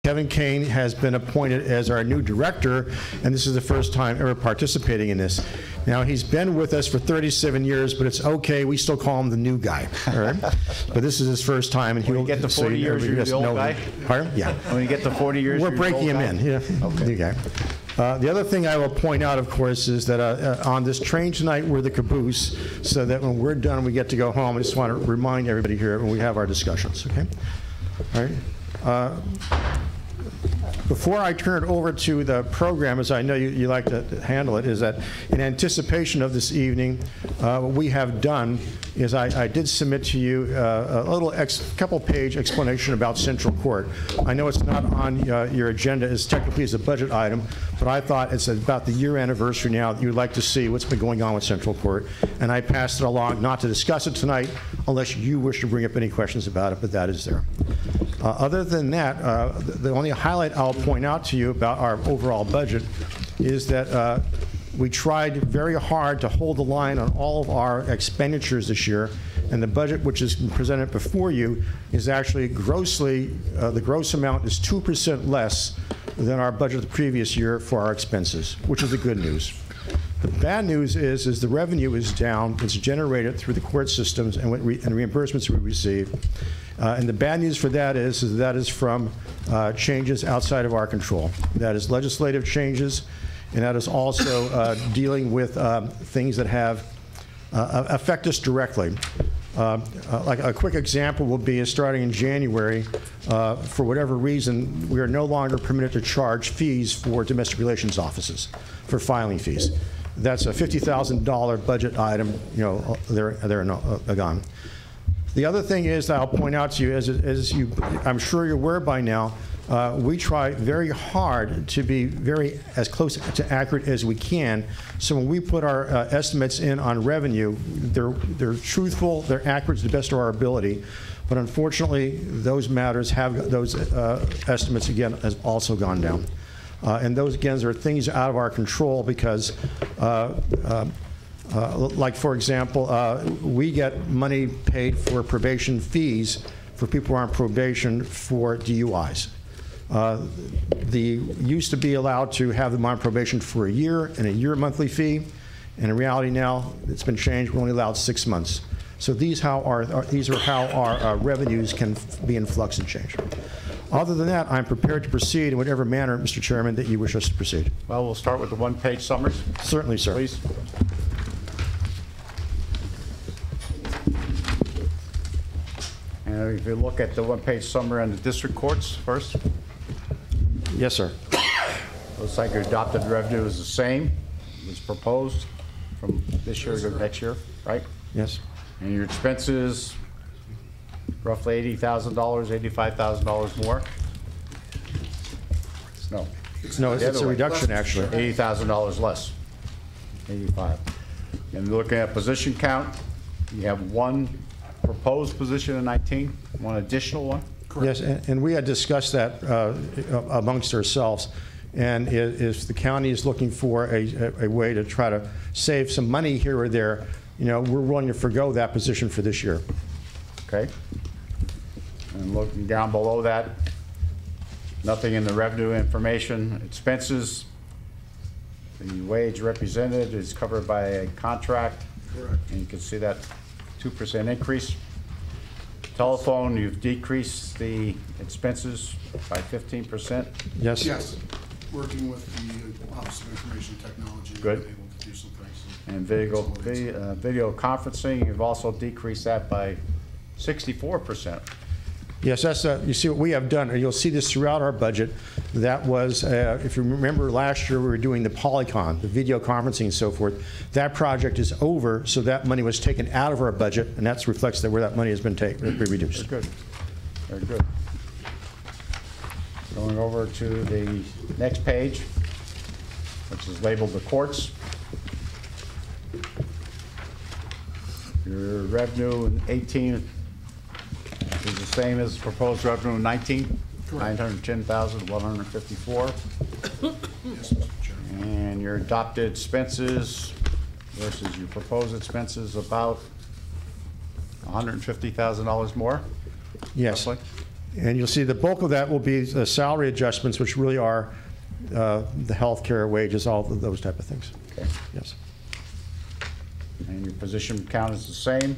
Kevin Kane has been appointed as our new director, and this is the first time ever participating in this. Now, he's been with us for 37 years, but it's okay. We still call him the new guy. All right? But this is his first time, and when you get to 40 years, you're the old guy? Pardon? Yeah. When you get to 40 years, we're breaking him in. Yeah. Okay. New guy. The other thing I will point out, of course, is that on this train tonight, we're the caboose, so that when we're done, we get to go home. I just want to remind everybody here when we have our discussions, okay? All right. Before I turn it over to the program, as I know you like to handle it, is that in anticipation of this evening, what we have done is I did submit to you a little couple-page explanation about Central Court. I know it's not on your agenda as technically as a budget item, but I thought it's about the year anniversary now that you'd like to see what's been going on with Central Court, and I passed it along not to discuss it tonight unless you wish to bring up any questions about it, but that is there. Other than that, the only highlight I'll point out to you about our overall budget is that we tried very hard to hold the line on all of our expenditures this year, and the budget which is presented before you is actually grossly, the gross amount is 2% less than our budget the previous year for our expenses, which is the good news. The bad news is the revenue is down. It's generated through the court systems and reimbursements we receive. And the bad news for that is from changes outside of our control. That is legislative changes, and that is also dealing with things that have affect us directly. Like a quick example will be starting in January, for whatever reason, we are no longer permitted to charge fees for domestic relations offices for filing fees. That's a $50,000 budget item. You know, they're gone. The other thing is that I'll point out to you, as you, I'm sure you're aware by now, we try very hard to be as close to accurate as we can. So when we put our estimates in on revenue, they're truthful, they're accurate to the best of our ability. But unfortunately, those matters have those estimates again has also gone down. And those again are things out of our control because. Like, for example, we get money paid for probation fees for people who are on probation for DUIs. They used to be allowed to have them on probation for a year and a year monthly fee, and in reality now it's been changed. We're only allowed 6 months. So these are how our revenues can be in flux and change. Other than that, I'm prepared to proceed in whatever manner, Mr. Chairman, that you wish us to proceed. Well, we'll start with the one-page summaries. Certainly, sir. Please. And if you look at the one-page summary on the district courts first. Yes, sir. Looks like your adopted revenue is the same as proposed from this year to next year, right? Yes. And your expenses, roughly $80,000, $85,000 more? No. No, it's a reduction, actually. $80,000 less, 85. And looking at position count, you have one proposed position in 19, one additional one? Correct. Yes, and we had discussed that amongst ourselves. And if the county is looking for a way to try to save some money here or there, you know, we're willing to forgo that position for this year. Okay. And looking down below that, nothing in the revenue information. Expenses, the wage represented is covered by a contract. Correct. And you can see that 2% increase. Telephone, you've decreased the expenses by 15%. Yes. Yes. Working with the Office of Information Technology. Good. Able to do some things. And video conferencing, you've also decreased that by 64%. Yes, that's you see what we have done, and you'll see this throughout our budget. That was, if you remember last year, we were doing the Polycon, the video conferencing and so forth. That project is over, so that money was taken out of our budget, and that reflects that where that money has been reduced. Very good. Very good. Going over to the next page, which is labeled the courts. Your revenue in 18 is the same as proposed revenue in 19, 910,154. Yes, Mr. Chairman. And your adopted expenses versus your proposed expenses about $150,000 more. Yes. Roughly. And you'll see the bulk of that will be the salary adjustments, which really are the health care, wages, all of those type of things. Okay. Yes. And your position count is the same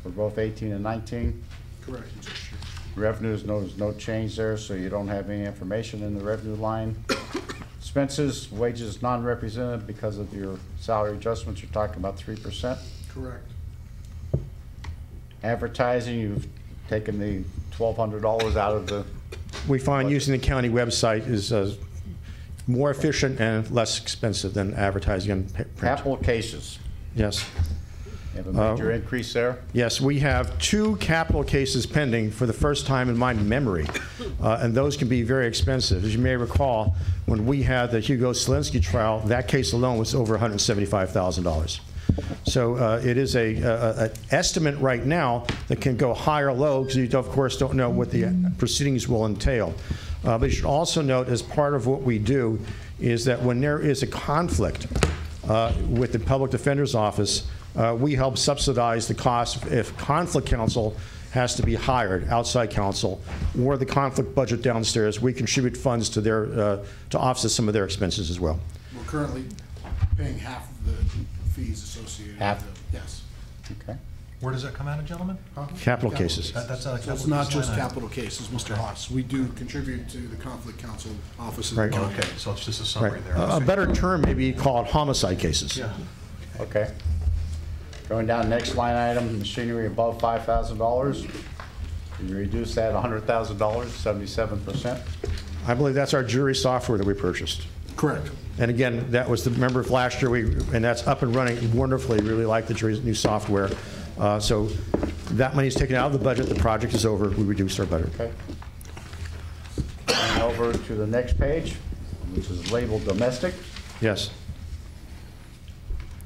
for both 18 and 19? Correct, Mr. Chair. Revenues, there's no change there, so you don't have any information in the revenue line. Expenses, wages non-represented because of your salary adjustments, you're talking about 3%. Correct. Advertising, you've taken the $1,200 out of the, We find using the county website is more efficient and less expensive than advertising and print. capital cases. Yes. You have a major increase there. Yes, we have 2 capital cases pending for the first time in my memory, and those can be very expensive. As you may recall, when we had the Hugo Selinsky trial, that case alone was over $175,000. So it is an estimate right now that can go high or low because you, of course, don't know what the proceedings will entail. But you should also note, as part of what we do, is that when there is a conflict with the Public Defender's Office, we help subsidize the cost if conflict counsel has to be hired, outside counsel, or the conflict budget downstairs. We contribute funds to their to offset some of their expenses as well. We're currently paying half of the fees associated Half? with it. Yes. Okay. Where does that come out of, gentlemen? Capital cases. That's not a So it's capital not case just line item. capital cases, Mr. Haas. We do contribute to the conflict counsel office. Right. Okay, so it's just a summary Right. there. A better term may be called homicide cases. Yeah. Okay. Going down, next line item, machinery above $5,000. You reduce that $100,000, 77%. I believe that's our jury software that we purchased. Correct. And again, that was the, remember last year, and that's up and running wonderfully. Really like the jury's new software. So that money is taken out of the budget. The project is over. We reduced our budget. Okay. And over to the next page, which is labeled domestic. Yes.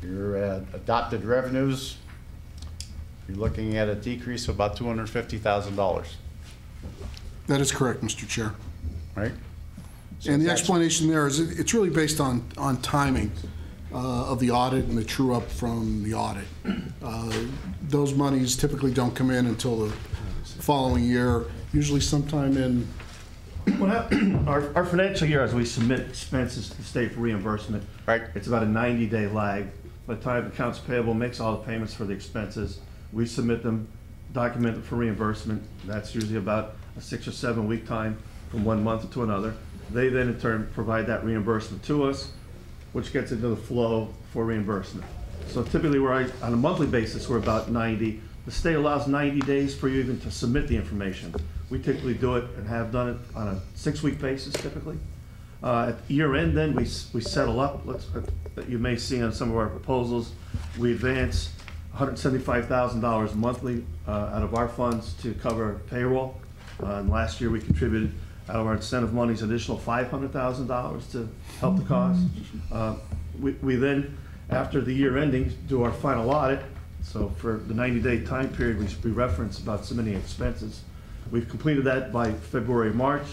Your adopted revenues, you're looking at a decrease of about $250,000, That is correct, Mr. Chair. right? So And the that's- explanation there is it's really based on timing of the audit and the true up from the audit. Those monies typically don't come in until the following year, usually sometime in, Our financial year, as we submit expenses to the state for reimbursement, Right. it's about a 90-day lag. By the time accounts payable makes all the payments for the expenses, we submit them, document them for reimbursement. That's usually about a 6 or 7 week time from one month to another. They then in turn provide that reimbursement to us, which gets into the flow for reimbursement. So typically on a monthly basis, we're about 90. The state allows 90 days for you even to submit the information. We typically do it and have done it on a 6-week basis typically. At year end then, we settle up. That you may see on some of our proposals. We advance $175,000 monthly out of our funds to cover payroll. And last year we contributed out of our incentive monies additional $500,000 to help the cause. We then, after the year ending, do our final audit. So for the 90-day time period we reference about submitting expenses. We've completed that by February, March.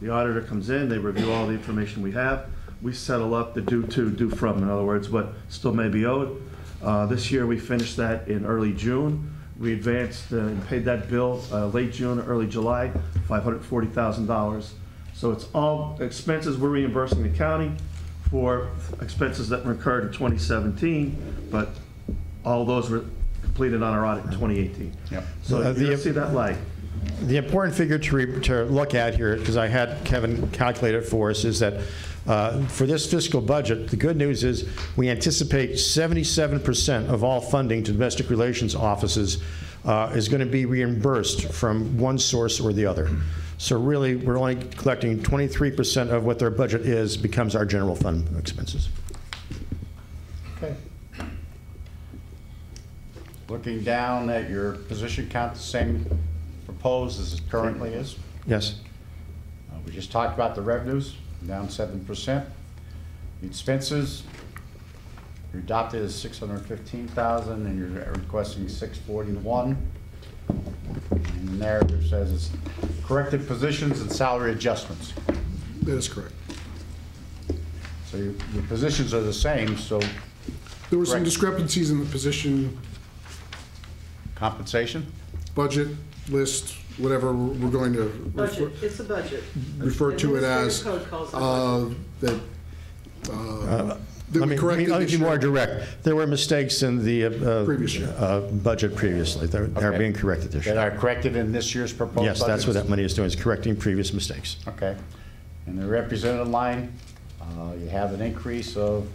The auditor comes in, they review all the information we have. We settle up the due to, due from, in other words, what still may be owed. This year we finished that in early June. We advanced and paid that bill late June, early July, $540,000. So it's all expenses we're reimbursing the county for expenses that were incurred in 2017, but all those were completed on our audit in 2018. Yep. So you're gonna see that lag. The important figure to look at here, because I had Kevin calculate it for us, is that for this fiscal budget, the good news is we anticipate 77% of all funding to domestic relations offices is going to be reimbursed from one source or the other. So really, we're only collecting 23% of what their budget is becomes our general fund expenses. Okay. Looking down at your position count, the same proposed as it currently is. Yes. We just talked about the revenues, down 7%. The expenses, you're adopted as $615,000 and you're requesting $641. And the narrative says it's corrected positions and salary adjustments. that is correct. So your positions are the same, so There were some Correct. discrepancies in the position compensation? budget list whatever we're going to Budget, it's a budget. refer to it as, Administrative code calls it budget. that Let we me corrected be this more year. direct. There were mistakes in the Previous year. budget previously. They're Okay. being corrected this That year. are corrected in this year's proposed budget? Yes, that's what that money is doing, is correcting previous mistakes. Okay. And the representative line, you have an increase of,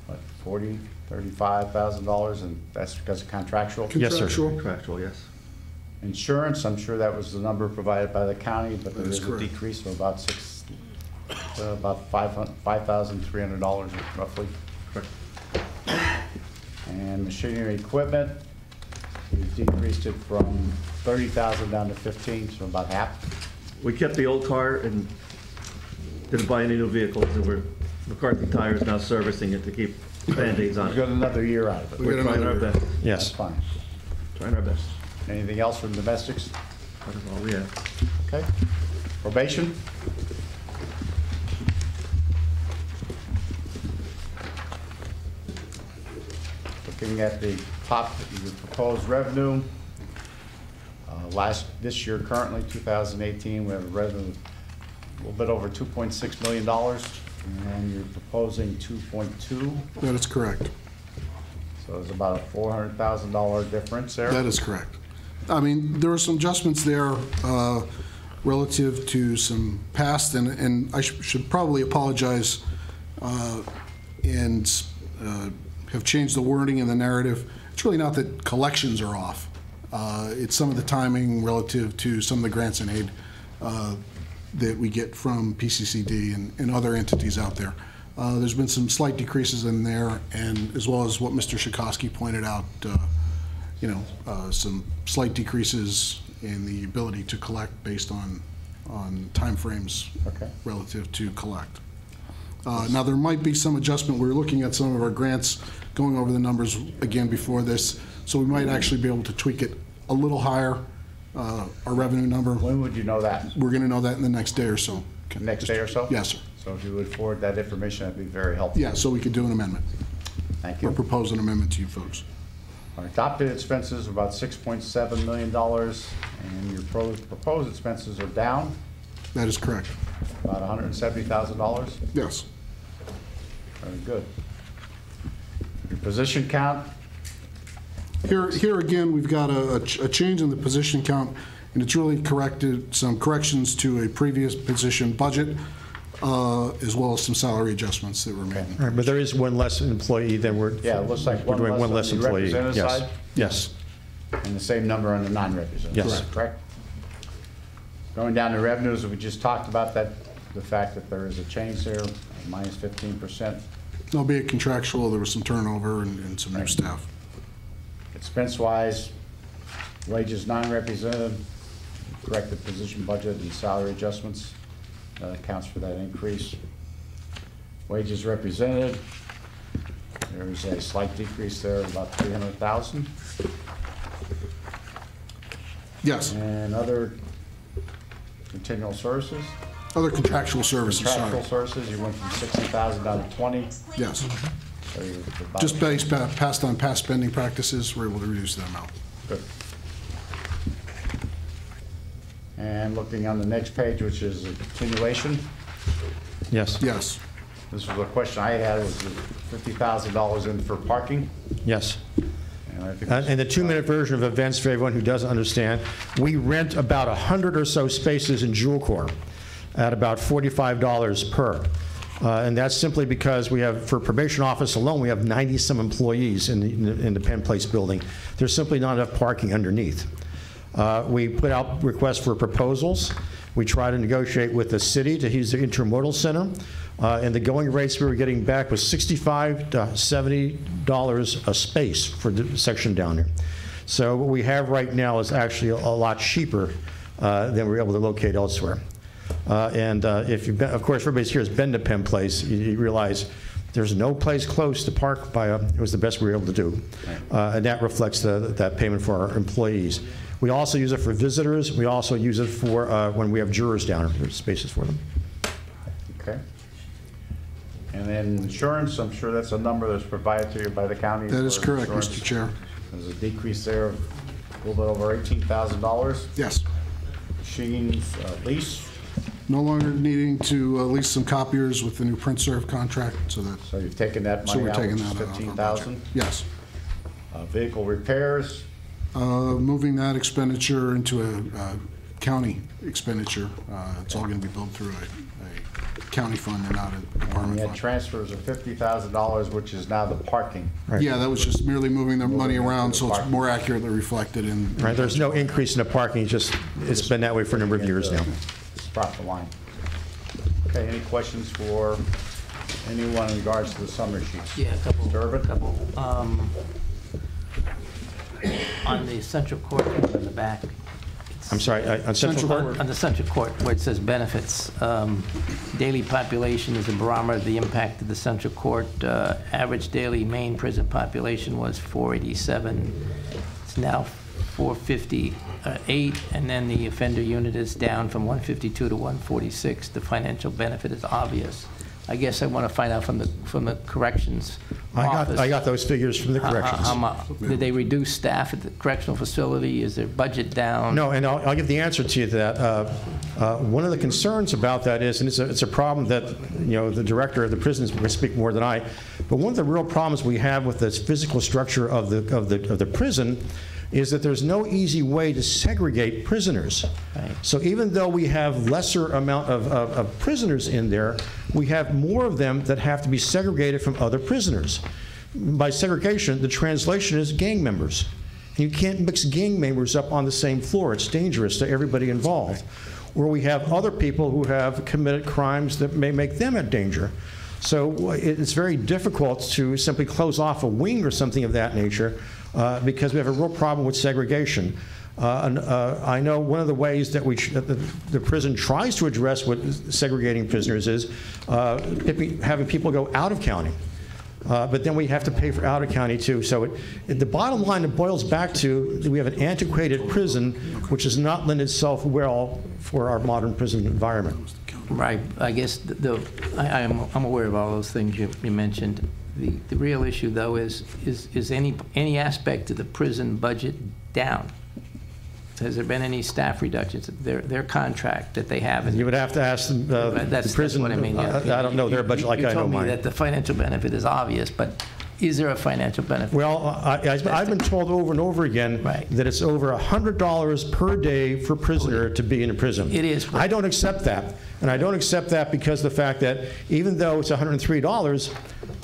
what, $35,000, and that's because of contractual? Yes, sir. Contractual. Contractual, yes. Insurance, I'm sure that was the number provided by the county, but there That is is a correct. decrease of about $5,300 roughly. Correct. And machinery and equipment, we've decreased it from 30,000 down to 15, so about half. We kept the old car and didn't buy any new vehicles, and McCarthy Tires now servicing it to keep Band-Aids on We it. got another year out of it. We We're got trying our another best, That's Yes. fine. trying our best. Anything else from domestics? That is all we have. Okay. Probation? Looking at the top, the proposed revenue, this year currently, 2018, we have a revenue a little bit over $2.6 million, and you're proposing 2.2, That is correct. so it's about a $400,000 difference there. That is correct. I mean, there were some adjustments there relative to some past, and I should probably apologize and have changed the wording in the narrative. It's really not that collections are off. It's some of the timing relative to some of the grants and aid that we get from PCCD and other entities out there. There's been some slight decreases in there, and as well as what Mr. Shikoski pointed out, some slight decreases in the ability to collect based on timeframes Okay. relative to collect. Now, there might be some adjustment. We were looking at some of our grants, going over the numbers again before this, so we might actually be able to tweak it a little higher, our revenue number. When would you know that? We're going to know that in the next day or so. Next day or so? Yes, sir. So if you would forward that information, that'd be very helpful. Yeah, so we could do an amendment, Thank or you. propose an amendment to you folks. Our adopted expenses are about $6.7 million, and your proposed expenses are down That is correct. about $170,000. Yes. Very good. Your position count, Here again, we've got a change in the position count, and it's really corrected, some corrections to a previous position budget, as well as some salary adjustments that were made. All right, but there is one less employee than we're. yeah, it looks like we're doing one less on the employee. representative Yes. side, Yes. and the same number on the non-representative. Yes. side, correct? Going down to revenues, we just talked about that, the fact that there is a change there, minus 15%. Albeit contractual, there was some turnover and some new Right. staff. Expense-wise, wages non-representative, corrected position budget and salary adjustments, that accounts for that increase. Wages represented, there's a slight decrease there of about $300,000. Yes, And other continual services, other contractual services, contractual sorry. services, you went from 60,000 down to 20. Yes, So you're about- just based, passed on past spending practices, we're able to reduce that amount. Good. And looking on the next page, which is a continuation, Yes. Yes, this was a question I had, was the $50,000 in for parking? Yes. And I think And the 2-minute version of events, for everyone who doesn't understand, we rent about 100 or so spaces in Jewel Corps at about $45 per. And that's simply because we have, for probation office alone, we have 90-some employees in the Penn Place building. There's simply not enough parking underneath. We put out requests for proposals. We try to negotiate with the city to use the intermodal center. And the going rates we were getting back was $65 to $70 a space for the section down there. So what we have right now is actually a lot cheaper than we're able to locate elsewhere. And if you've been, of course, everybody here has been to Penn Place, you realize there's no place close to park by. It was the best we were able to do. And that reflects that payment for our employees. We also use it for visitors. We also use it for when we have jurors down. There's spaces for them. Okay. And then insurance, I'm sure that's a number that's provided to you by the county. that is for correct, insurance. Mr. Chair. There's a decrease there of a little bit over $18,000. Yes. Machines lease, No longer needing to lease some copiers with the new print serve contract, so that, so you've taken that so money we're out, taking which is that out of our $15,000. budget. Yes. Vehicle repairs, Moving that expenditure into a county expenditure. It's all going to be billed through a county fund and not a we department had fund. transfers of $50,000, which is now the parking. Right. Yeah, that was just merely moving the money Moving it around to so the it's parking. more accurately reflected in. Right, there's no increase in the parking, it's been that way for a number of years now. Proper line. Okay, any questions for anyone in regards to the summary sheets? Yeah, a couple. Mr. Urban? On the central court in the back. I'm sorry, on Central Court? On the central court, where it says benefits, daily population is a barometer of the impact of the central court. Average daily main prison population was 487. It's now 458, and then the offender unit is down from 152 to 146. The financial benefit is obvious. I guess I want to find out from the corrections office. I got those figures from the corrections. Did they reduce staff at the correctional facility? Is their budget down? No, and I'll give the answer to you to that. One of the concerns about that is, and it's a problem that, the director of the prisons will speak more than I, but one of the real problems we have with the physical structure of the prison is that there's no easy way to segregate prisoners. Right. So even though we have lesser amount of prisoners in there, we have more of them that have to be segregated from other prisoners. By segregation, the translation is gang members. And you can't mix gang members up on the same floor. It's dangerous to everybody involved. Or we have other people who have committed crimes that may make them a danger. So it's very difficult to simply close off a wing or something of that nature because we have a real problem with segregation. I know one of the ways that the prison tries to address with segregating prisoners is having people go out of county. But then we have to pay for out of county too. So the bottom line, it boils back to we have an antiquated prison which does not lend itself well for our modern prison environment. Right. I guess I'm aware of all those things you mentioned. The real issue, though, is any aspect of the prison budget down? Has there been any staff reductions? Their contract that they have? You would have to ask the prison. That's what I mean. Yeah. I don't know their budget like I know mine. You told me that the financial benefit is obvious, but is there a financial benefit? Well, I've been told over and over again that it's over $100 per day for a prisoner to be in a prison. It is. I don't accept that. And I don't accept that because of the fact that even though it's $103,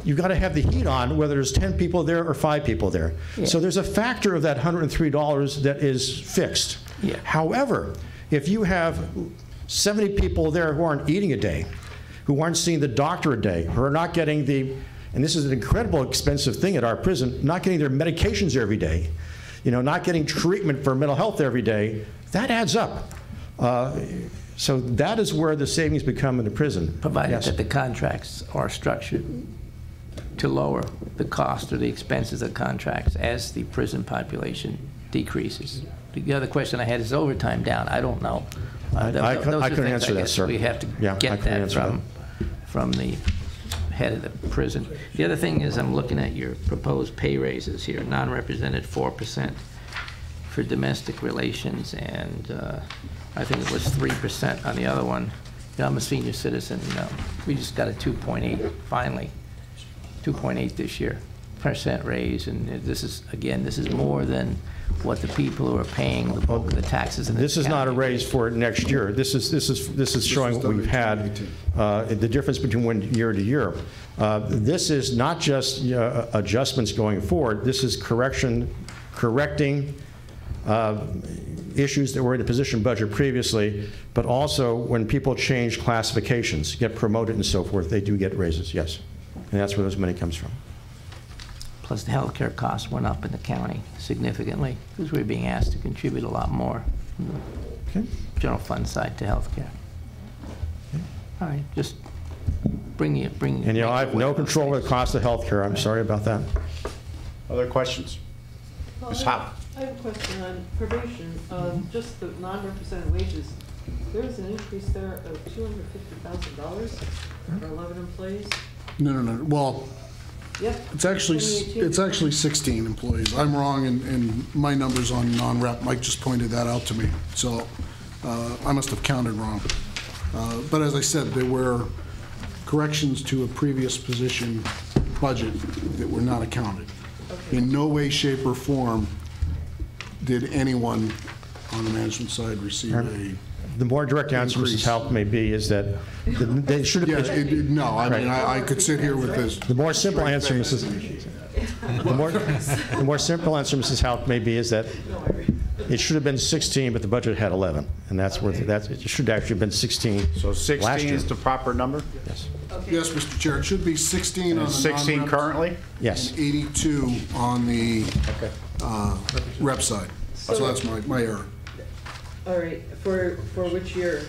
you've got to have the heat on whether there's 10 people there or 5 people there. Yeah. So there's a factor of that $103 that is fixed. Yeah. However, if you have 70 people there who aren't eating a day, who aren't seeing the doctor a day, who are not getting and this is an incredible expensive thing at our prison, not getting their medications every day, not getting treatment for mental health every day, that adds up. So that is where the savings become in the prison. Provided that the contracts are structured to lower the cost or the expenses of contracts as the prison population decreases. The other question I had is overtime down. I don't know. I couldn't answer that, sir. We have to get that from the head of the prison. The other thing is I'm looking at your proposed pay raises here. Non-represented 4% for domestic relations, and I think it was 3% on the other one. I'm a senior citizen. We just got a 2.8 finally, 2.8 this year % raise, and this is more than what the people who are paying the bulk of the taxes in this is not a raise for next year. This is showing what we've had, the difference between one year to year. This is not just adjustments going forward. This is correcting issues that were in the position budget previously, but also when people change classifications, get promoted and so forth, they do get raises, yes. And that's where those money comes from. Plus the healthcare costs went up in the county significantly because we're being asked to contribute a lot more from the general fund side to healthcare. All right, just bring. And I have no control over the cost of healthcare. I'm sorry about that. Other questions? Ms. Howe? I have a question on probation, just the non-represented wages. There was an increase there of $250,000 for 11 employees. No. Well, Yeah. It's actually 16 employees. I'm wrong, and my numbers on non-rep, Mike just pointed that out to me. So I must have counted wrong. But as I said, there were corrections to a previous position budget that were not accounted. Okay. In no way, shape, or form did anyone on the management side receive a... The more direct answer, Mrs. Halp, may be is that they should have... Yeah, no, I mean, I could sit here with this. The more simple answer, Mrs. The more simple answer, Mrs. Halp, may be is that it should have been 16, but the budget had 11, and that's where it should actually have been 16. So last 16 year. is the proper number? Yes. Yes, Mr. Chair, it should be 16 on the 16 non-rep currently? Yes. and 82 on the Okay. rep side. So that's my error. All right, for which year?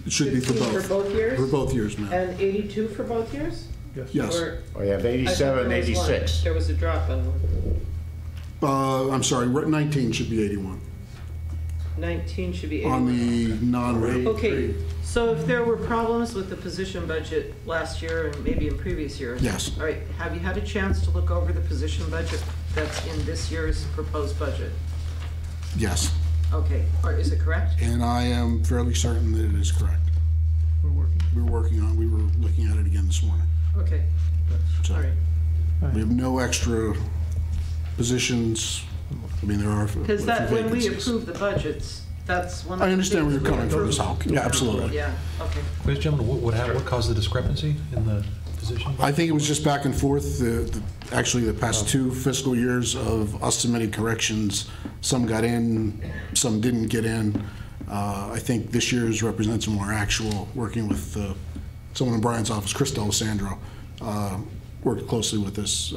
It should be for 15 both. for both years? For both years, ma'am. And 82 for both years? Yes. Or- Oh, you have I thought 87, there was one. 86. There was a drop on one. I'm sorry, 19 should be 81 19 should be 81. on the non-rep. Okay, so if there were problems with the position budget last year and maybe in previous years? Yes. All right, have you had a chance to look over the position budget that's in this year's proposed budget? Yes, Okay, or is it correct? and I am fairly certain that it is correct. We were looking at it again this morning. Okay, So all right. we have no extra positions. I mean, there are a few Because that, when we vacancies. approve the budgets, that's one of the I understand where things you're we coming from, Ms. approve. Houck. Yeah, absolutely. Yeah, okay. Ladies and gentlemen, what caused the discrepancy in the position? I think it was just back and forth, actually the past 2 fiscal years of us submitting corrections. Some got in, some didn't get in. I think this year's represents a more actual, working with someone in Brian's office, Chris D'Alessandro, worked closely with us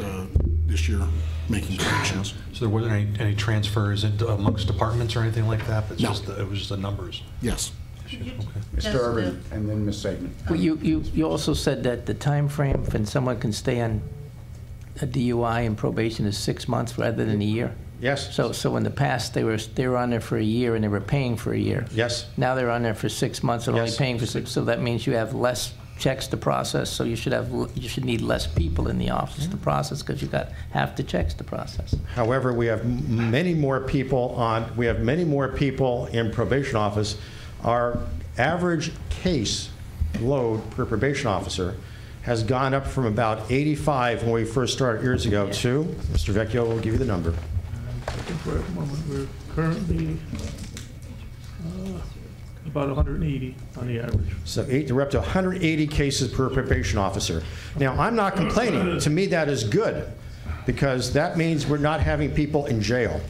this year, making corrections. So there wasn't any transfers amongst departments or anything like that? But No. it was just the numbers? Yes. Okay. Mr. Urban, and then Ms. Saban. Well, you also said that the time frame when someone can stay on a DUI and probation is 6 months rather than a year? Yes. So in the past, they were on there for a year and they were paying for a year. Yes. Now they're on there for 6 months and only Yes. paying for 6, so that means you have less checks to process, so you should need less people in the office to process because you've got half the checks to process. However, we have many more people in probation office. Our average case load per probation officer has gone up from about 85 when we first started years ago to, Mr. Vecchio will give you the number. We're currently about 180 on the average. So we're up to 180 cases per probation officer. Now, I'm not complaining. To me, that is good because that means we're not having people in jail.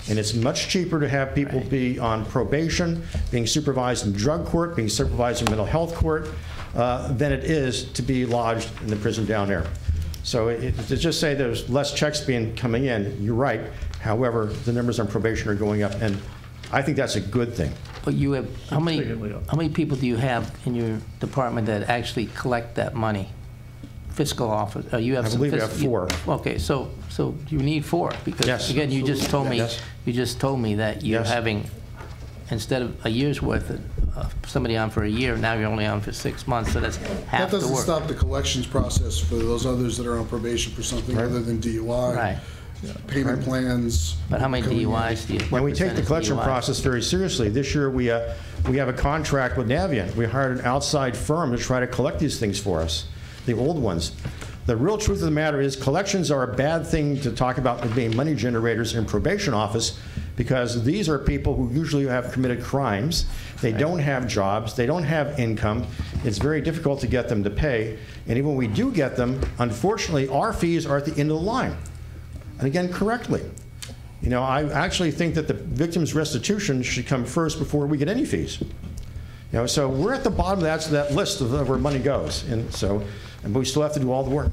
And it's much cheaper to have people be on probation, being supervised in drug court, being supervised in mental health court, than it is to be lodged in the prison down there. So to just say there's less checks coming in, you're right. However, the numbers on probation are going up, and I think that's a good thing. But you have, how Significantly up. many people do you have in your department that actually collect that money? Fiscal office, you have I some. believe we have 4. Okay, so you need 4, because Yes. again, you just told me, Yes. that you're Yes. having, instead of a year's worth of somebody on for a year, now you're only on for 6 months, so that's That half the work. doesn't stop the collections process for those others that are on probation for something other than DUI. Right. Payment plans. But how many coming in. DUIs do you? And we take the collection process very seriously. This year, we have a contract with Navient. We hired an outside firm to try to collect these things for us, the old ones. The real truth of the matter is collections are a bad thing to talk about as being money generators in probation office because these are people who usually have committed crimes. They don't have jobs. They don't have income. It's very difficult to get them to pay. And even when we do get them, unfortunately, our fees are at the end of the line. And again, correctly. You know, I actually think that the victim's restitution should come first before we get any fees. You know, so we're at the bottom of that list of where money goes, but we still have to do all the work.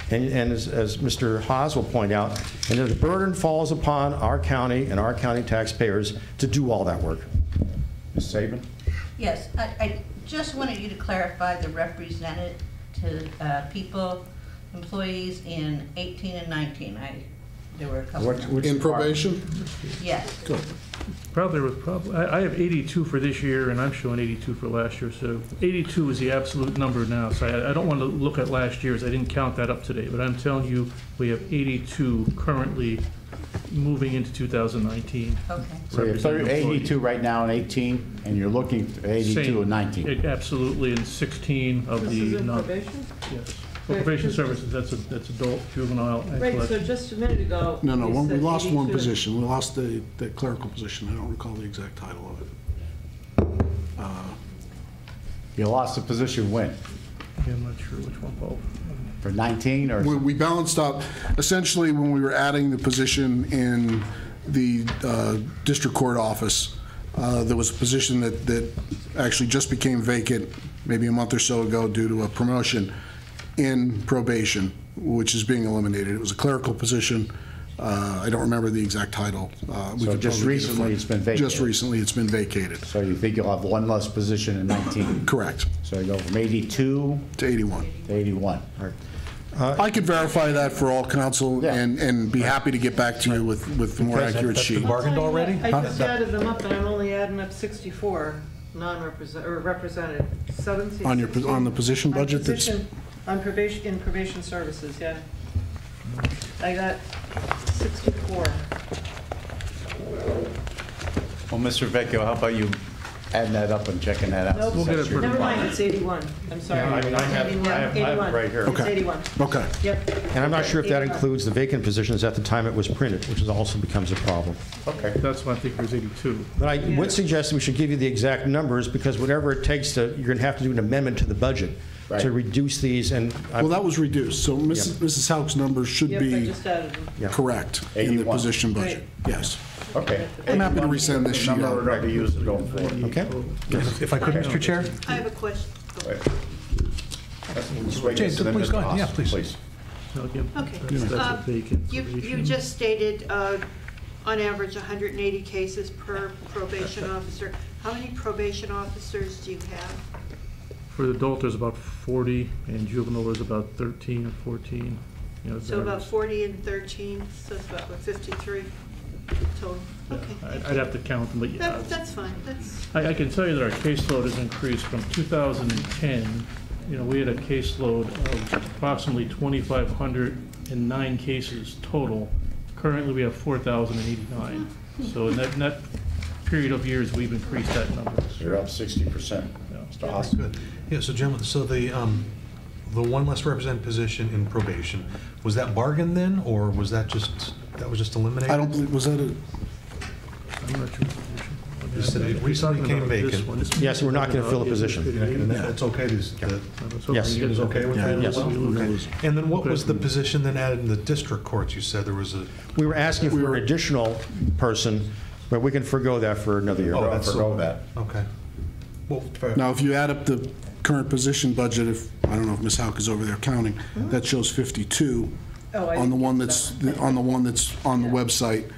And as Mr. Haas will point out, and the burden falls upon our county and our county taxpayers to do all that work. Ms. Saban? Yes, I just wanted you to clarify the represented to people, employees in 18 and 19. I There were a couple. Which In department? probation? Yes. Good. I have 82 for this year, and I'm showing 82 for last year, so 82 is the absolute number now, so I don't want to look at last year's, I didn't count that up today, but I'm telling you, we have 82 currently moving into 2019. Okay. So you have representing employees. 82 right now in 18, and you're looking for 82 Same. in 19. Absolutely, and 16 of This the, is in non- probation? yes. For probation services, that's adult, juvenile, and Right, so collection. just a minute ago. No, you we said lost one 82. position. We lost the clerical position. I don't recall the exact title of it. You lost the position when? Yeah, I'm not sure which one, Paul. For 19 or? We balanced out, essentially, when we were adding the position in the district court office, there was a position that actually just became vacant maybe a month or so ago due to a promotion in probation, which is being eliminated. It was a clerical position. I don't remember the exact title. We So could just probably get it recently for- it's been vacated? Just recently it's been vacated. So you think you'll have one less position in 19? Correct. So you go from 82 To 81. to 81. I could verify that for all council Yeah. and be happy to get back to you with a more accurate That's been sheet. bargained already? I just added them up, and I'm only adding up 64 non-represented, or represented, 17. On the position On budget that's, position- On probation, in probation services, yeah. I got 64. Well, Mr. Vecchio, how about you adding that up and checking that out? Nope, We'll get it for never mind, tomorrow. it's 81. I'm sorry. Yeah, I mean, I have- 81, I have it 81. right here. It's Okay. 81. okay. Yep. And I'm not sure if that 81. includes the vacant positions at the time it was printed, which is also becomes a problem. Okay. That's why I think there's 82. But I would suggest we should give you the exact numbers, because whatever it takes to, you're going to have to do an amendment to the budget Right. to reduce these, and Well, that was reduced, so Mrs. Hauk's numbers should Yep, I be just added them. Yeah. correct in the 81. position budget. Yes. Okay. I'm happy to resend this sheet Number out. we're going to use going forward. Okay. If I could, Mr. Chair? I have a question. Wait. Let's wait James, and then please Mr. go ahead. Yeah, Haas, please. No, again, Okay. that's a vacant You probation. just stated, on average, 180 cases per probation officer. How many probation officers do you have? For the adult, there's about 40, and juvenile, there's about 13 or 14. You know, it So about varies. 40 and 13, so it's about what, 53 total? Okay. I'd have to count them, but yeah. That's fine, that's, I can tell you that our caseload has increased from 2010. You know, we had a caseload of approximately 2,509 cases total. Currently, we have 4,089. So in that period of years, we've increased that number. You're up 60%. Mr. Haas. Good. Yeah, so gentlemen, so the one less represented position in probation, was that bargained then, or was that just eliminated? I don't believe, was that a, I'm not sure. You said it recently became vacant. Yes, we're not gonna fill a position. And it's okay to, Yes. it was okay with that? Yes. Okay. And then what was the position then added in the district courts? You said there was a, We were asking for an additional person, but we can forego that for another year. Oh, that's- forgo that. okay. Well, now, if you add up the current position budget, if, I don't know if Ms. Hauk is over there counting, that shows 52 Oh, I on the didn't one get that's, that. on the one that's on the Yeah. website.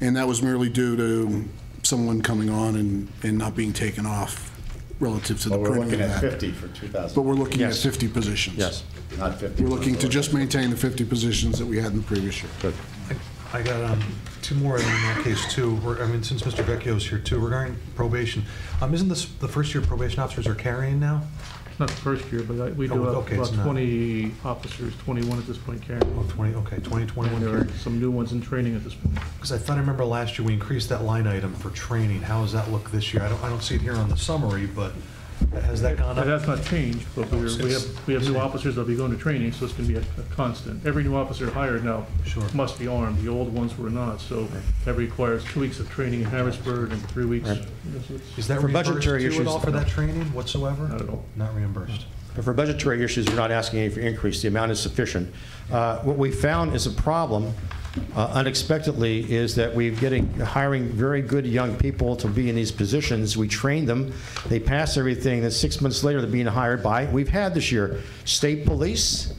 And that was merely due to someone coming on and not being taken off relative to the But we're printing looking of at that. 50 for 2000. But we're looking at Yes. 50 positions. Yes. Not 50. We're looking to just maintain the 50 positions that we had in the previous year. Good. I got two more in that case too. I mean, since Mr. Vecchio's here too, regarding probation, isn't this the first year probation officers are carrying now? It's not the first year, but we do Oh, have okay, it's about not. 20 officers, 21 at this point, Karen. Oh, 20, okay, 2021 And there are carrying. some new ones in training at this point. Because I thought I remember last year we increased that line item for training. How does that look this year? I don't see it here on the summary, but has that gone That up? has not changed, but we have new officers that'll be going to training, so it's going to be a constant. Every new officer hired now Sure. must be armed. The old ones were not, so that requires 2 weeks of training in Harrisburg and 3 weeks. Right. You know, so it's Is that For reimbursed budgetary to you issues, at all for that training whatsoever? Not at all. Not reimbursed. But for budgetary issues, we're not asking any for increase. The amount is sufficient. What we found is a problem, unexpectedly, is that we're hiring very good young people to be in these positions. We train them, they pass everything, then 6 months later, they're being hired by, we've had this year, state police,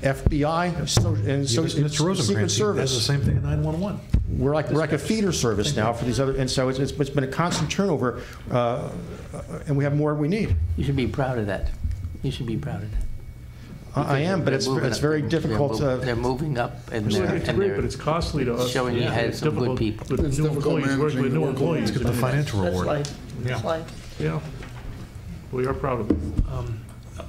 FBI, and Mr. Secret Rosencrantz does the Service. same thing in 911. We're like a feeder service now for these other, and so it's been a constant turnover, and we have more we need. You should be proud of that. You should be proud of that. I am, but it's very difficult to... They're moving up and It's they're great, but it's costly to us. showing you had It's some good difficult people. with It's new difficult employees, working with managing new the employees. Get the financial That's reward. life. Yeah. That's life. Yeah. We are proud of it.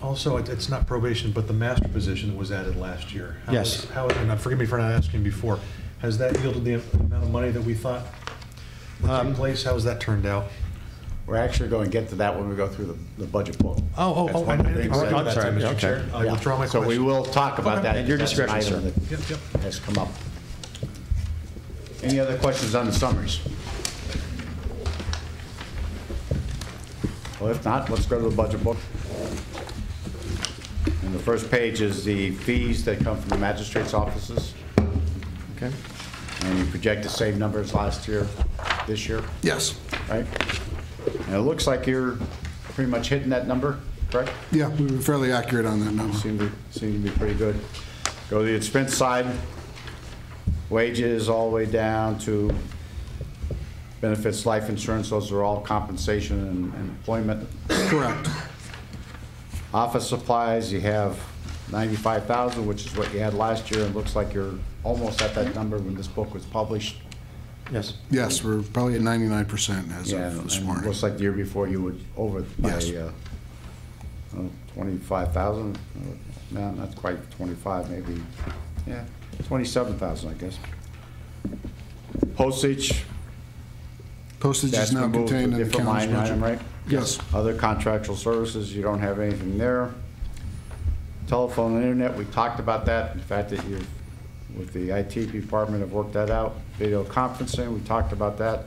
Also, it's not probation, but the master position that was added last year. Yes. And forgive me for not asking before, has that yielded the amount of money that we thought would take place? How has that turned out? We're actually going to get to that when we go through the budget book. Oh, That's I one of the didn't things think that- about that, I'm sorry, Mr. okay. Chair. I Yeah. withdraw my So we question. will talk about that. At your That's an discretion, item sir. that Yep. has come up. Any other questions on the summaries? Well, if not, let's go to the budget book. And the first page is the fees that come from the magistrate's offices. Okay. And you project the same numbers last year, this year, Yes. right? And it looks like you're pretty much hitting that number, correct? Yeah, we were fairly accurate on that number. Seem to be pretty good. Go to the expense side, wages all the way down to benefits, life insurance, those are all compensation and employment. Correct. Office supplies, you have 95,000, which is what you had last year, and it looks like you're almost at that number when this book was published. Yes. Yes, we're probably at 99% as Yeah, of this and it morning. looks like the year before you were over by Yes. 25,000. No, not quite 25, maybe, yeah, 27,000, I guess. Postage, Postage that's is now moved to a contained in the different county's line item, budget. right? Yes. Other contractual services, you don't have anything there. Telephone and internet, we talked about that, the fact that you, with the IT department, have worked that out. Video conferencing, we talked about that.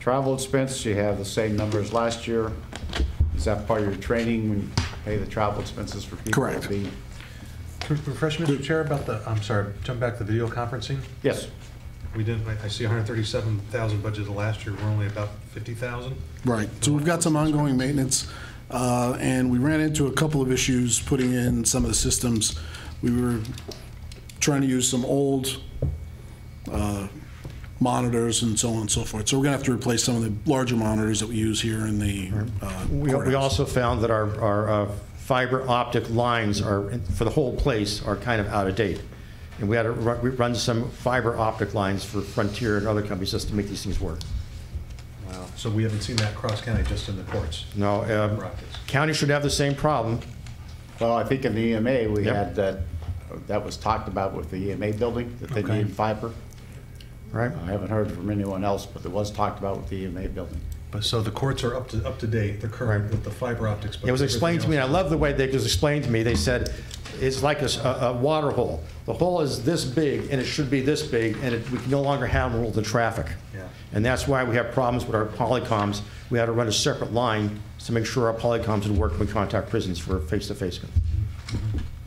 Travel expense, you have the same number as last year. Is that part of your training when you pay the travel expenses for people? Correct. to be- Refresh, Mr. Chair, about the, I'm sorry, jump back to the video conferencing. Yes, We didn't, I see 137,000 budgeted last year, we're only about 50,000. Right. So we've got some ongoing maintenance, and we ran into a couple of issues putting in some of the systems. We were trying to use some old monitors and so on and so forth. So we're going to have to replace some of the larger monitors that we use here in the We courthouse. also found that our fiber optic lines are, for the whole place, are kind of out of date. And we had to run some fiber optic lines for Frontier and other companies just to make these things work. Wow. So we haven't seen that cross-county, just in the courts? No, Rockets. county should have the same problem. well, I think in the EMA, we Yep. had that was talked about with the EMA building, that they Okay. need fiber. Right. I haven't heard from anyone else, but it was talked about with the EMA building. But so the courts are up to date, they're current Right. with the fiber optics. But It was explained to me, and I everything love the way they just explained to me. They said, it's like a water hole. The hole is this big, and it should be this big, and we can no longer handle the traffic. Yeah. And that's why we have problems with our polycoms. We had to run a separate line to make sure our polycoms would work when we contact prisons for face-to-face.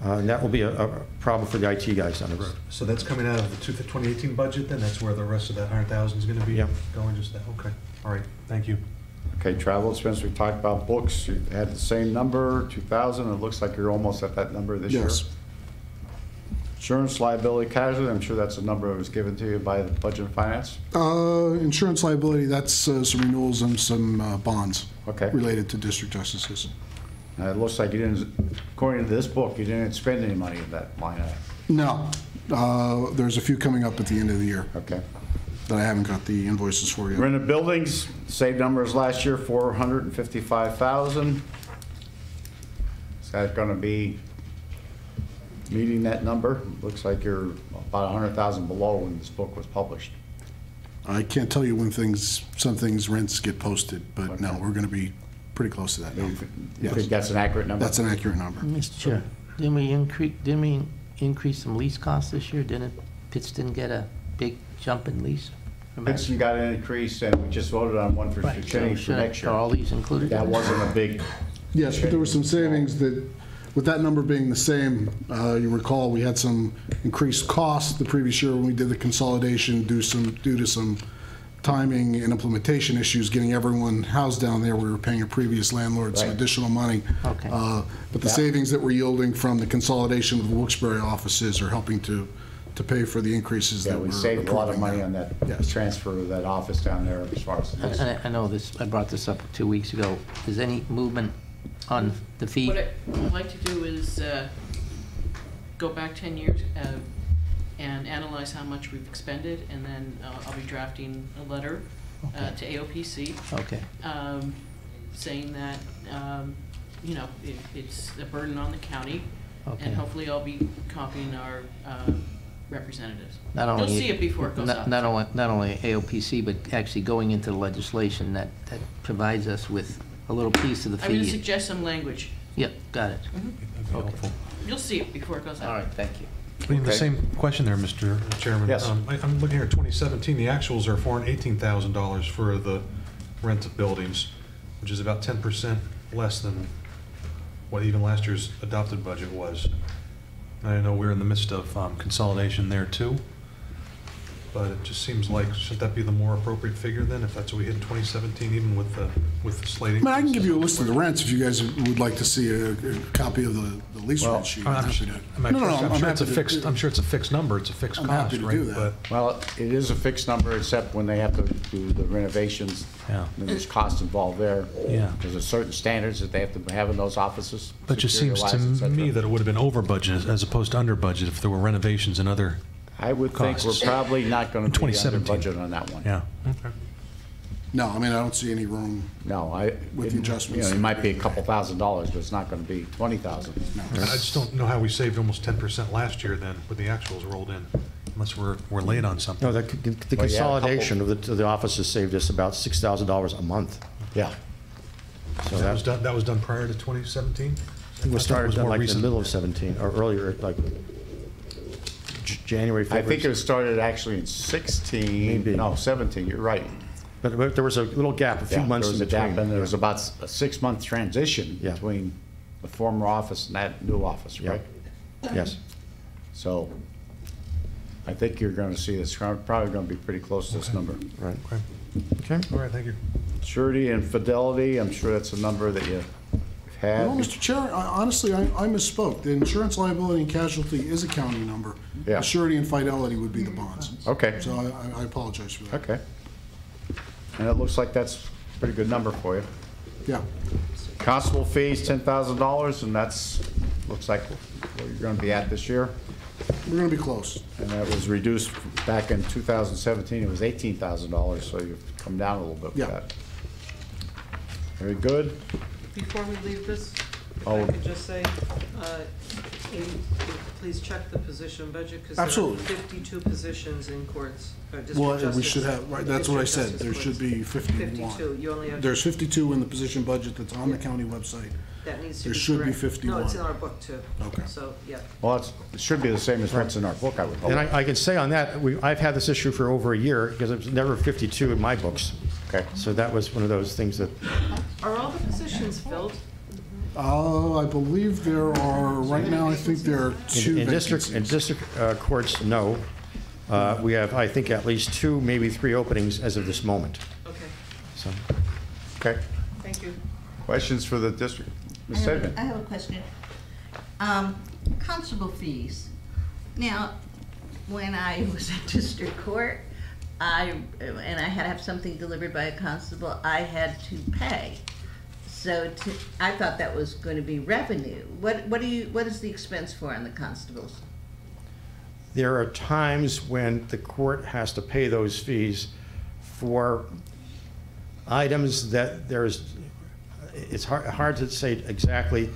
And that will be a problem for the IT guys down the road. else. So that's coming out of the 2018 budget, then? That's where the rest of that 100,000 is going to be Yep. going, just that? Okay, all right, thank you. Okay, travel expense, we talked about books, you had the same number, 2,000, it looks like you're almost at that number this year. Yes. Insurance liability casualty, I'm sure that's a number that was given to you by the Budget and Finance. Insurance liability, that's some renewals and some bonds Okay. related to district justices. It looks like you didn't, according to this book, you didn't spend any money in that line item. No, there's a few coming up at the end of the year Okay. that I haven't got the invoices for yet. Rented buildings, same number as last year, 455,000. Is that gonna be meeting that number? Looks like you're about 100,000 below when this book was published. I can't tell you when some things rents get posted, but no, we're going to be pretty close to that number. You think that's an accurate number? That's an accurate number. Mr. Chair, didn't we increase some lease costs this year? Didn't Pittston get a big jump in lease? Pittston got an increase, and we just voted on one for Right, change for so next are all year. these included? That wasn't a big, Yes, but there were some savings that, with that number being the same, you recall, we had some increased costs the previous year when we did the consolidation due to some timing and implementation issues, getting everyone housed down there. We were paying a previous landlord some Right. additional money. Okay. But the savings that we're yielding from the consolidation of the Wilkes-Barre offices are helping to pay for the increases yeah, that we're we saved a lot of approving money now. on that Yes. transfer of that office down there as far as this. And I know this, I brought this up 2 weeks ago. Is any movement on the fee? What I'd like to do is go back 10 years and analyze how much we've expended, and then I'll be drafting a letter to AOPC. Okay. Saying that, you know, it's a burden on the county, Okay. and hopefully I'll be copying our representatives. Not only You'll see it before it goes out. Not only AOPC, but actually going into the legislation that provides us with a little piece of the fee. I'm going to suggest some language. Yep, got it. That'd be helpful. You'll see it before it goes out. All right, thank you. I mean, the Okay. same question there, Mr. Chairman. Yes. I'm looking here at 2017, the actuals are $418,000 for the rent of buildings, which is about 10% less than what even last year's adopted budget was. I know we're in the midst of consolidation there too, but it just seems like, shouldn't that be the more appropriate figure then, if that's what we hit in 2017, even with the slight I increase? mean, I can give you a list of the rents if you guys would like to see a copy of the lease rent sheet. I'm sure it's a fixed. I'm sure it's a fixed number. It's a fixed I'm cost, happy to right? do that. But Well, it is a fixed number, except when they have to do the renovations. Yeah. And there's costs involved there. Yeah. Because there's certain standards that they have to have in those offices. But it just seems to security-wise, et cetera. me that it would have been over budget as opposed to under budget if there were renovations and other. I would think we're costs. probably not going In to be under 2017. budget on that one. Yeah. Okay. No, I mean, I don't see any room. No, With the adjustments. You know, it might be a couple $1,000s, but it's not going to be 20,000. I just don't know how we saved almost 10% last year then with the actuals rolled in, unless we're late on something. No, the Well, yeah, a consolidation of the offices saved us about $6,000 a month. Yeah. So That was done prior to 2017? it was started more like in the recent. middle of 17, or earlier, like January, I February. think it was started actually in 16, Maybe. no, 17, you're right. But there was a little gap, a few Yeah, months in there was a between. gap, and there was about a 6-month transition Yeah. between the former office and that new office, Yeah. right? Yes. So I think you're going to see this, probably going to be pretty close to this number. Right. Okay. Okay. All right, thank you. Surety and fidelity, I'm sure that's a number that you've had. No, Mr. Chair, honestly, I misspoke. The insurance liability and casualty is a county number. Yeah. The surety and fidelity would be the bonds. Okay. So I apologize for that. Okay. And it looks like that's a pretty good number for you. Yeah. Constable fees, $10,000, and that's, looks like where you're going to be at this year. We're going to be close. And that was reduced back in 2017, it was $18,000, so you've come down a little bit with Yeah. that. Very good. Before we leave this, if Oh. I could just say, please check the position budget, because there are Absolutely. 52 positions in courts, district Well, we justice. should have, right, that's what I said. district There justice should be courts. 51. 52, you only have. There's 52 in the position budget that's on the county website. That needs to there be should be correct. 51. No, it's in our book too. Okay. So, yeah. Well, it should be the same as what's in our book, I would hope. And I can say on that, I've had this issue for over a year, because it was never 52 in my books. Okay. So that was one of those things that, Are all the positions filled? I believe there are, right now, I think there are 2 in vacancies. district courts, no. We have, I think, at least 2, maybe 3 openings as of this moment. Okay, So, Okay. thank you. Questions for the district? Ms. Sedgman? I have a question. Constable fees. Now, when I was at district court, and I had to have something delivered by a constable, I had to pay. So I thought that was going to be revenue. What is the expense for on the constables? there are times when the court has to pay those fees for items that it's hard to say exactly,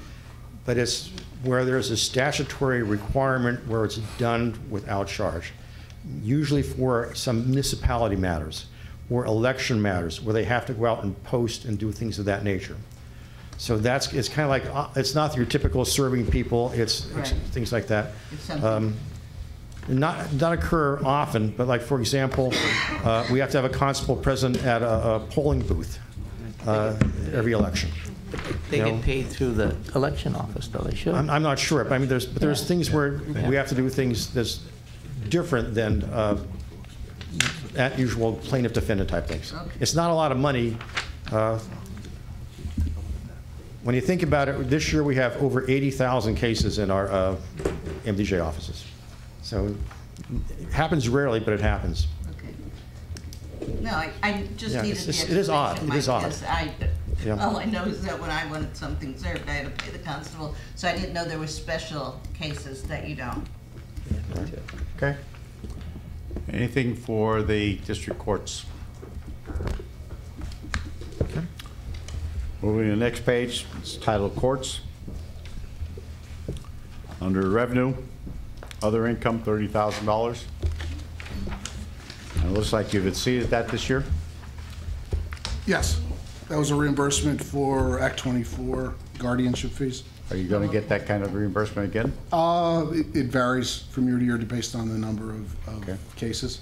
but it's where there's a statutory requirement where it's done without charge. Usually for some municipality matters or election matters where they have to go out and post and do things of that nature. So it's kind of like, it's not your typical serving people, it's Right. things like that. It's something. Not occur often, but like, for example, we have to have a constable present at a polling booth every election. They You know? get paid through the election office, though, they should. I'm not sure, but I mean, there's things where we have to do things that's different than at usual plaintiff defendant type things. Okay. It's not a lot of money. When you think about it, this year we have over 80,000 cases in our MDJ offices. So it happens rarely, but it happens. Okay. No, I just Yeah, needed the it is odd. explanation, It is odd. because Yeah. All I know is that when I wanted something served, I had to pay the constable, so I didn't know there were special cases that you don't. Okay. Anything for the district courts? Okay. Moving to the next page, it's titled Courts. Under revenue, other income, $30,000. And it looks like you've exceeded that this year? Yes, that was a reimbursement for Act 24 guardianship fees. Are you going to get that kind of reimbursement again? It varies from year to year based on the number of Okay. cases.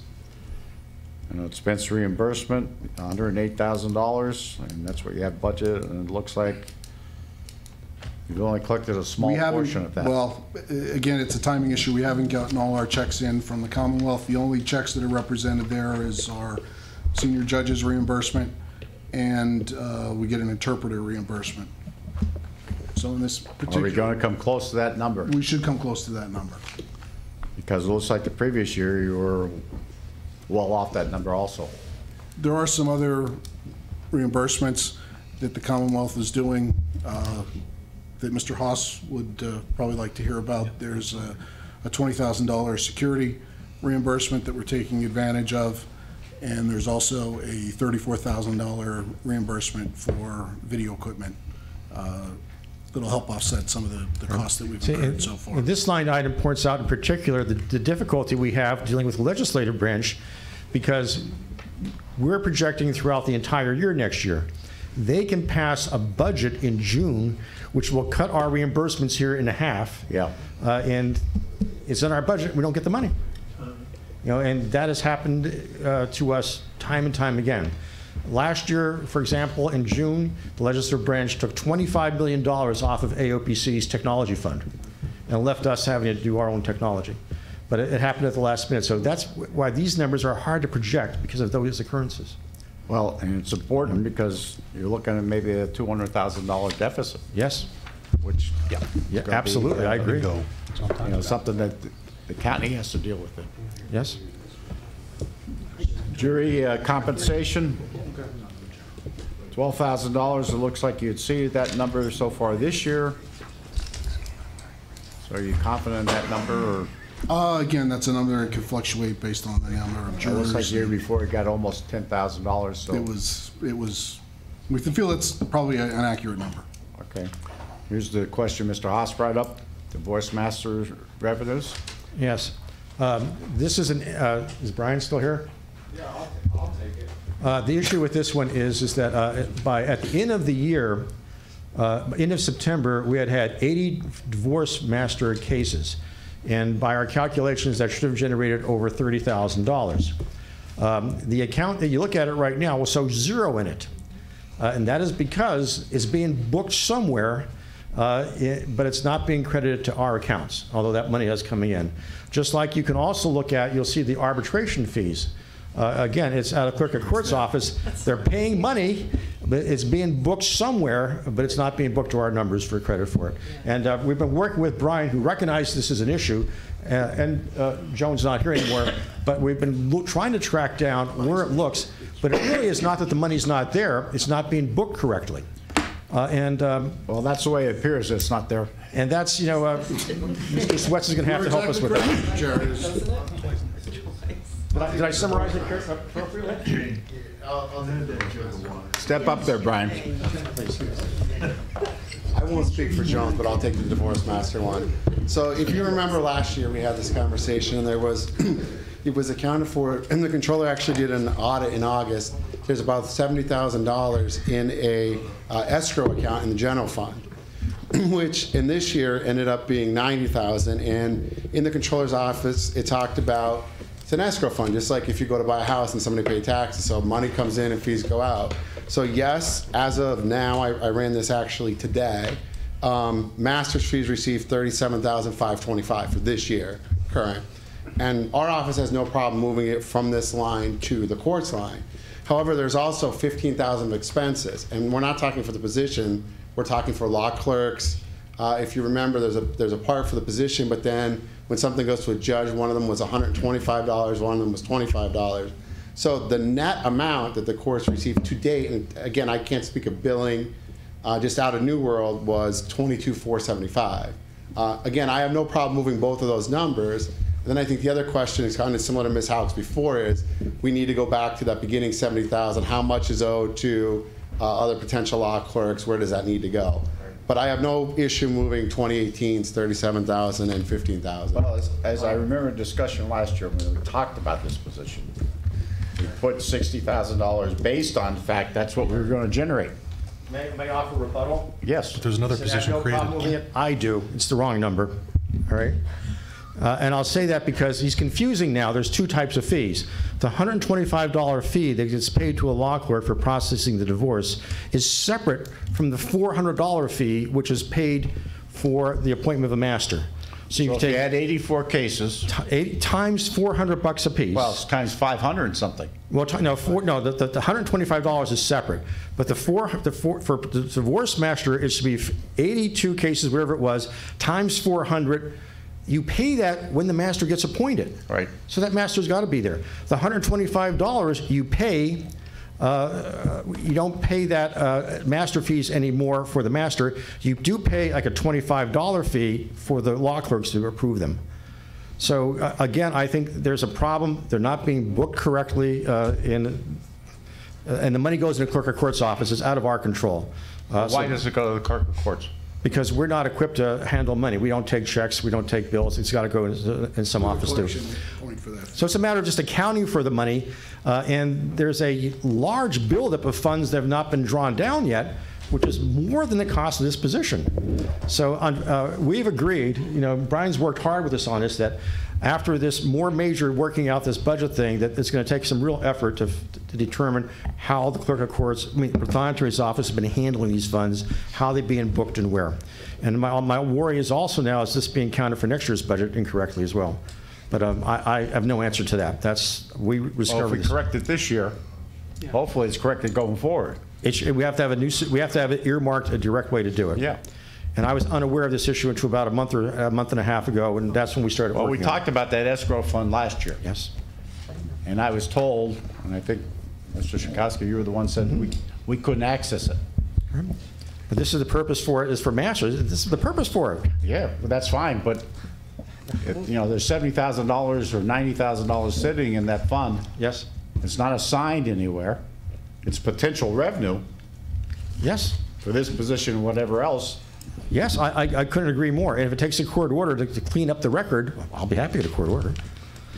And expense reimbursement, $108,000, and that's what you have budgeted, and it looks like you've only collected a small We haven't- portion of that. Well, again, it's a timing issue. We haven't gotten all our checks in from the Commonwealth. The only checks that are represented there is our senior judge's reimbursement, and we get an interpreter reimbursement. So in this Are we particular, going to come close to that number? we should come close to that number. Because it looks like the previous year you were well off that number also. There are some other reimbursements that the Commonwealth is doing that Mr. Haas would probably like to hear about. There's a $20,000 security reimbursement that we're taking advantage of, and there's also a $34,000 reimbursement for video equipment that'll help offset some of the costs that we've incurred so far. This line item points out in particular the difficulty we have dealing with the legislative branch, because we're projecting throughout the entire year next year. They can pass a budget in June, which will cut our reimbursements here in half. Yeah. And it's in our budget, we don't get the money. And that has happened to us time and time again. Last year, for example, in June, the legislative branch took $25 million off of AOPC's technology fund and left us having to do our own technology. But it happened at the last minute. So that's why these numbers are hard to project, because of those occurrences. Well, and it's important because you're looking at maybe a $200,000 deficit, Yes? which, Yeah, gonna be, absolutely, I agree. Something that the county has to deal with it. Yes? Jury compensation, $12,000. It looks like you exceeded that number so far this year. So are you confident in that number, or? Again, that's a number that can fluctuate based on the number of It jurors. looks like the year before it got almost $10,000, so. It was, we feel it's probably an accurate number. Okay. Here's the question Mr. Haas brought up, divorce master revenues. Yes. This is is Brian still here? Yeah, I'll take it. The issue with this one is that at the end of the year, end of September, we had 80 divorce master cases. And by our calculations, that should have generated over $30,000. The account that you look at it right now will show zero in it. And that is because it's being booked somewhere, but it's not being credited to our accounts, although that money is coming in. Just like you can also look at, you'll see the arbitration fees. Again, it's out of clerk of court's office. They're paying money, but it's being booked somewhere, but it's not being booked to our numbers for credit for it. And we've been working with Brian, who recognized this as an issue, and Joan's not here anymore, but we've been trying to track down where it looks, but it really is not that the money's not there, it's not being booked correctly. Well, that's the way it appears, it's not there. And that's, Mr. Swets is going to have to help us with that. Jared. Did I summarize it appropriately? Step up there, Brian. I won't speak for Jones, but I'll take the divorce master one. So if you remember last year, we had this conversation, and there was, it was accounted for, and the controller actually did an audit in August. There's about $70,000 in a escrow account in the general fund, which in this year ended up being $90,000. And in the controller's office, it talked about, it's an escrow fund, just like if you go to buy a house and somebody pay taxes, so money comes in and fees go out. So yes, as of now, I ran this actually today, master's fees received $37,525 for this year, current. And our office has no problem moving it from this line to the courts line. However, there's also $15,000 of expenses, and we're not talking for the position, we're talking for law clerks. If you remember, there's a part for the position, but then when something goes to a judge, one of them was $125, one of them was $25. So the net amount that the courts received to date, and again, I can't speak of billing, just out of New World, was $22,475. Again, I have no problem moving both of those numbers. And then I think the other question is kind of similar to Ms. Houck's before, is we need to go back to that beginning 70,000. How much is owed to other potential law clerks? Where does that need to go? But I have no issue moving 2018's 37,000 and 15,000. Well, as I remember a discussion last year when we talked about this position, we put $60,000 based on the fact that's what we were going to generate. May I offer rebuttal? Yes. But there's another position created. I do. It's the wrong number, all right? And I'll say that because he's confusing now. There's two types of fees. The $125 fee that gets paid to a law clerk for processing the divorce is separate from the $400 fee, which is paid for the appointment of a master. So you If you had 84 cases. 8 times $400 a piece. Well, it's times 500 and something. Well, the $125 is separate, but for the divorce master, it should be 82 cases, wherever it was, times 400. You pay that when the master gets appointed. Right. So that master's got to be there. The $125 you pay, you don't pay that master fees anymore for the master. You do pay like a $25 fee for the law clerks to approve them. So again, I think there's a problem. They're not being booked correctly, and the money goes in the clerk of court's office. It's out of our control. Why does it go to the clerk of courts? Because we're not equipped to handle money. We don't take checks. We don't take bills. It's got to go in some office too. So it's a matter of just accounting for the money, and there's a large buildup of funds that have not been drawn down yet, which is more than the cost of this position. So we've agreed, Brian's worked hard with us on this, that after this more major working out this budget thing, that it's going to take some real effort to determine how the clerk of courts, the Pathonetry's office has been handling these funds, how they're being booked and where. And my worry is also now is this being counted for next year's budget incorrectly as well. But I have no answer to that. We discovered Well, if we correct it this year, hopefully it's corrected going forward. We have to have it earmarked a direct way to do it. Yeah. And I was unaware of this issue until about a month and a half ago, and that's when we started working on it. Well, we talked about that escrow fund last year. Yes. And I was told, and I think, Mr. Shakowski, you were the one who said we couldn't access it. But this is the purpose for it, is for masters. This is the purpose for it. Yeah, well, that's fine, but if, there's $70,000 or $90,000 sitting in that fund. Yes. It's not assigned anywhere. It's potential revenue. Yes. For this position and whatever else. Yes, I couldn't agree more. And if it takes a court order to clean up the record, I'll be happy to court order.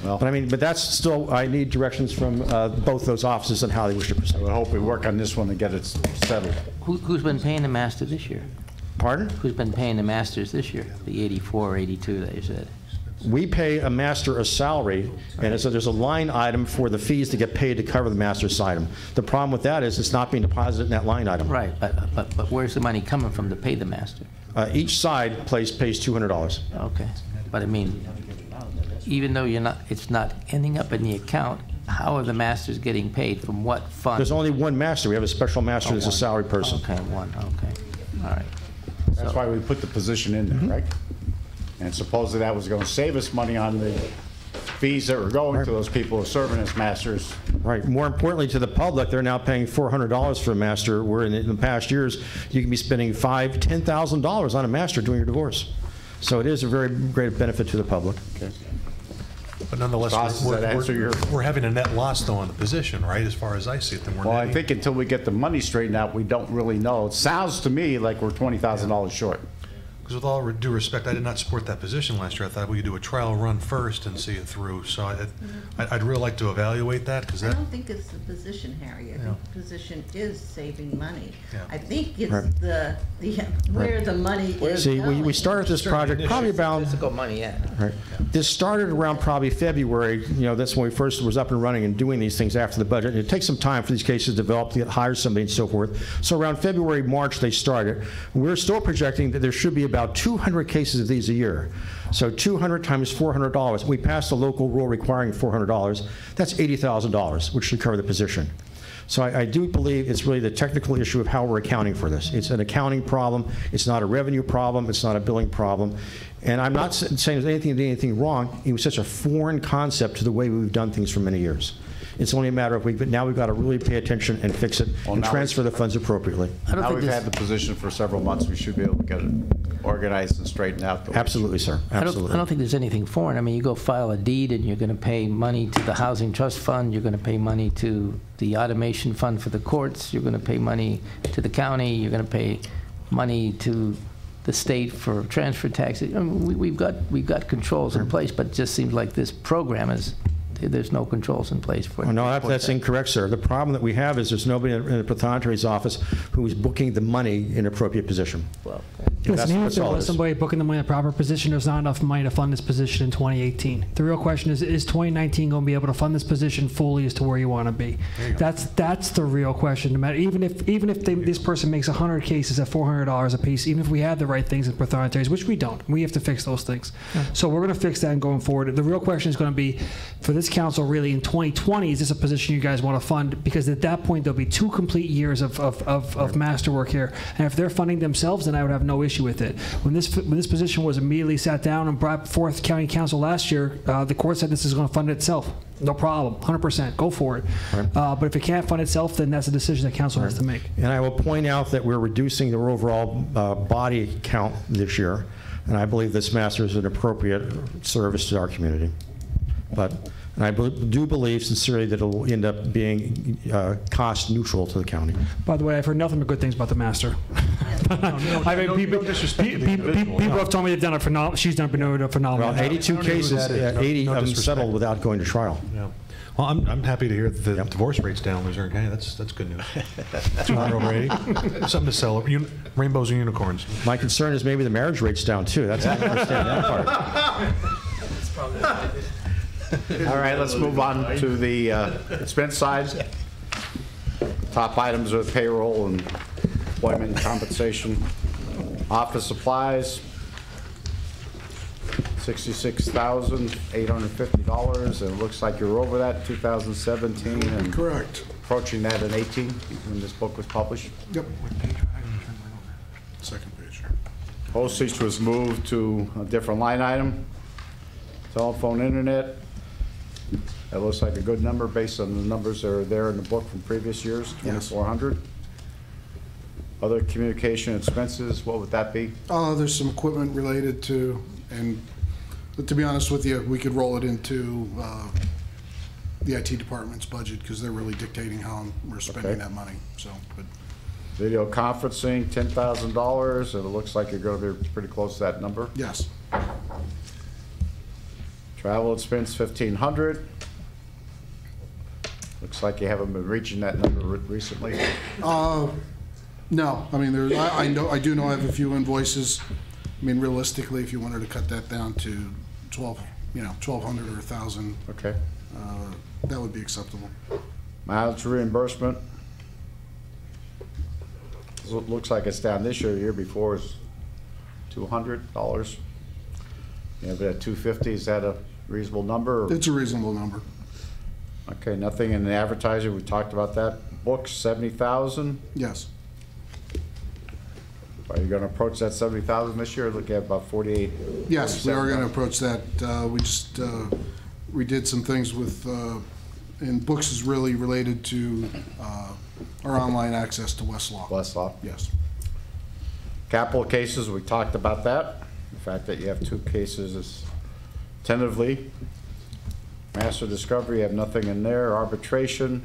Well, but that's still, I need directions from both those offices on how they wish to proceed. I hope we work on this one to get it settled. Who's been paying the master this year? Pardon? Who's been paying the masters this year? The 84 or 82 that you said? We pay a master a salary, and so there's a line item for the fees to get paid to cover the master's item. The problem with that is it's not being deposited in that line item. Right, but where's the money coming from to pay the master? Each side pays $200. Okay, but I mean, even though it's not ending up in the account, how are the masters getting paid? From what fund? There's only one master. We have a special master that's a salary person. Okay, one, okay, all right. That's why we put the position in there, right? And supposedly that was going to save us money on the fees that were going to those people who are serving as masters. Right. More importantly to the public, they're now paying $400 for a master, where in the past years, you can be spending $5,000, $10,000 on a master doing your divorce. So it is a very great benefit to the public. Okay. But nonetheless, Does that answer your- we're having a net loss though on the position, right? As far as I see it, then we're Well, I netting. think until we get the money straightened out, we don't really know. It sounds to me like we're $20,000 short. Because with all due respect, I did not support that position last year. I thought we could do a trial run first and see it through. So I'd really like to evaluate that, because I that, don't think it's the position, Harry. I think the position is saving money. Yeah. I think it's Right. the where the money is See, we going. started this project probably about, Physical money, yeah. right. This started around probably February. That's when we first was up and running and doing these things after the budget. And it takes some time for these cases to develop, to hire somebody and so forth. So around February, March, they started. We're still projecting that there should be about 200 cases of these a year. So 200 times $400. We passed a local rule requiring $400. That's $80,000, which should cover the position. So I do believe it's really the technical issue of how we're accounting for this. It's an accounting problem. It's not a revenue problem. It's not a billing problem. And I'm not saying there's anything wrong. It was such a foreign concept to the way we've done things for many years. It's only a matter of now we've got to really pay attention and fix it and now transfer the funds appropriately. Now we've had the position for several months, we should be able to get it organized and straightened out. Absolutely, sir. Absolutely. I don't think there's anything foreign. I mean, you go file a deed and you're going to pay money to the Housing Trust Fund, you're going to pay money to the Automation Fund for the courts, you're going to pay money to the county, you're going to pay money to the state for transfer taxes. I mean, we've got controls in place, but it just seems like this program there's no controls in place for it. Oh, no, that's incorrect, sir. The problem that we have is there's nobody in the Pathonetry's office who is booking the money in appropriate position. Well, Listen, even if there was somebody booking the money in the proper position, there's not enough money to fund this position in 2018. The real question is 2019 going to be able to fund this position fully as to where you want to be? That's the real question. No matter, even if this person makes 100 cases at $400 a piece, even if we had the right things in Pathonetry's, which we don't, we have to fix those things. So we're going to fix that and going forward. The real question is going to be, for this council, really in 2020, is this a position you guys want to fund? Because at that point, there'll be 2 complete years of masterwork here. And if they're funding themselves, then I would have no issue with it. When this position was immediately sat down and brought forth county council last year, the court said this is going to fund itself. No problem, 100%, go for it. Right. But if it can't fund itself, then that's a decision that council has to make. And I will point out that we're reducing the overall body count this year, and I believe this master is an appropriate service to our community. And I do believe sincerely that it will end up being cost neutral to the county. By the way, I've heard nothing but good things about the master. People have told me they've done a phenomenal. She's been doing a phenomenal. Well, 82 cases, 80 of them settled without going to trial. Yeah. Well, I'm happy to hear that the divorce rate's down in Luzerne County. That's good news. 200 over 80. Something to celebrate. Rainbows and unicorns. My concern is maybe the marriage rate's down too. That's I don't understand that part. That's probably all right, let's move on to the expense side. Top items are payroll and employment and compensation. Office supplies, $66,850, and it looks like you're over that in 2017 and Correct. approaching that in 18 when this book was published. Yep. Second page. Postage was moved to a different line item. Telephone, internet. That looks like a good number based on the numbers that are there in the book from previous years, 2,400. Other communication expenses, what would that be? There's some equipment related to, and to be honest with you, we could roll it into the IT department's budget because they're really dictating how we're spending that money. So, but video conferencing, $10,000, and it looks like you're going to be pretty close to that number. Yes. Travel expense, $1,500. Looks like you haven't been reaching that number recently. No, I mean, I do know I have a few invoices. I mean, realistically, if you wanted to cut that down to 1,200 or 1,000, okay, that would be acceptable. Mileage reimbursement. It looks like it's down this year. The year before is $200. Yeah, but at 250, is that a reasonable number? It's a reasonable number. Okay, nothing in the advertising. We talked about that. Books, 70,000. Yes. Are you going to approach that 70,000 this year? Look at about 48. Yes, we are going to approach that. We did some things with, and books is really related to our online access to Westlaw. Westlaw. Yes. Capital cases, we talked about that. The fact that you have 2 cases is tentatively. Master discovery, you have nothing in there. Arbitration,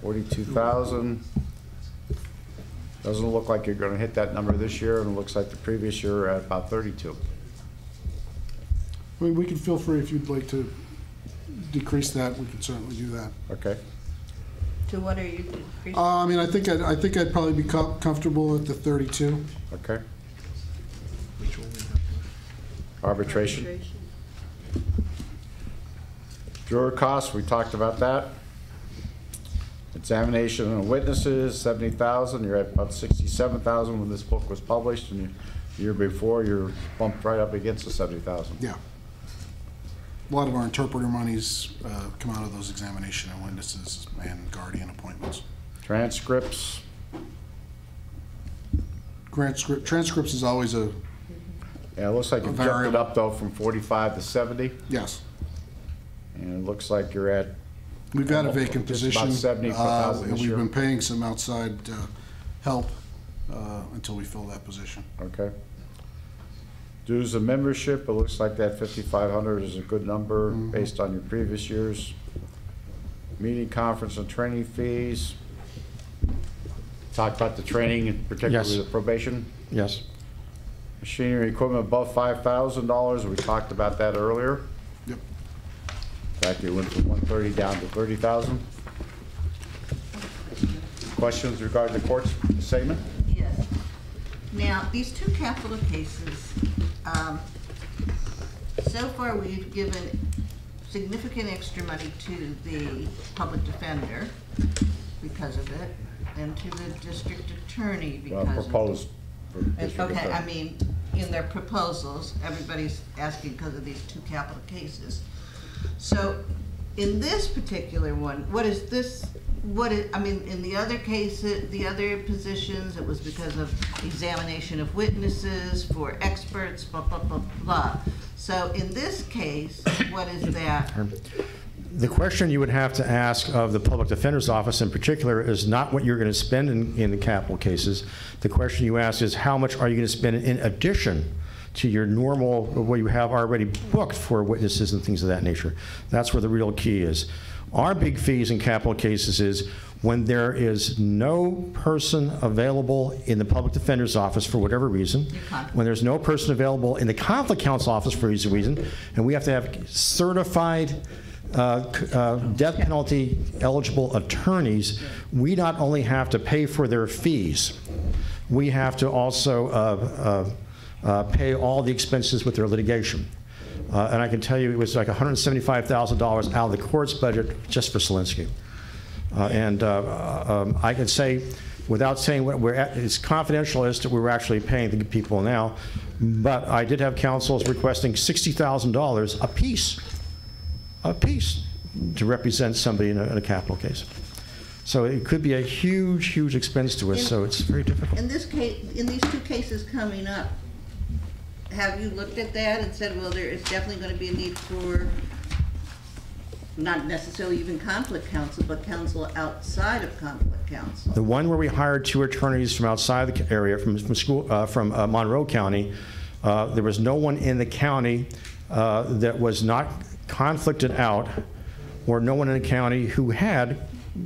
42,000. Doesn't look like you're going to hit that number this year, and it looks like the previous year at about 32. I mean, we can feel free if you'd like to decrease that. We can certainly do that. Okay. To what are you decreasing? I mean, I think I'd probably be comfortable at the 32. Okay. Arbitration. Juror costs, we talked about that. Examination of witnesses, 70,000. You're at about 67,000 when this book was published, and the year before you're bumped right up against the 70,000. Yeah. A lot of our interpreter monies come out of those examination of witnesses and guardian appointments. Transcripts. Transcripts is always a Yeah, it looks like you jumped it up though from 45 to 70. Yes. And it looks like you're at We've got a vacant Just position. about 75,000 and this we've year. been paying some outside help until we fill that position. Okay. Dues and membership, it looks like that 5,500 is a good number based on your previous years. Meeting, conference, and training fees. Talk about the training, particularly Yes. the probation. Yes. Machinery, equipment above $5,000, we talked about that earlier. Yep. In fact, it went from 130 down to 30,000. Questions regarding the court's statement? Yes. Now, these two capital cases, so far we've given significant extra money to the public defender because of it, and to the district attorney because of it. Proposed. for district Okay, I attorney. mean, in their proposals, everybody's asking because of these two capital cases. So, in this particular one, what is this, I mean, in the other cases, the other positions, it was because of examination of witnesses, for experts, blah, blah, blah, blah. So, in this case, what is that? The question you would have to ask of the public defender's office in particular is not what you're going to spend in the capital cases. The question you ask is how much are you going to spend in addition to your normal, what you have already booked for witnesses and things of that nature. That's where the real key is. Our big fees in capital cases is when there is no person available in the public defender's office for whatever reason, when there's no person available in the conflict counsel office for a reason, and we have to have certified death penalty eligible attorneys, we not only have to pay for their fees, we have to also pay all the expenses with their litigation. And I can tell you it was like $175,000 out of the court's budget just for Selinsky. I can say, without saying what we're at, it's confidential as to what we're actually paying the people now, but I did have counsels requesting $60,000 a piece to represent somebody in a capital case. So it could be a huge, huge expense to us, so it's very difficult. In this case, in these two cases coming up, have you looked at that and said, well, there is definitely going to be a need for not necessarily even conflict counsel, but counsel outside of conflict counsel? The one where we hired 2 attorneys from outside the area, from Monroe County, there was no one in the county that was not conflicted out, or no one in the county who had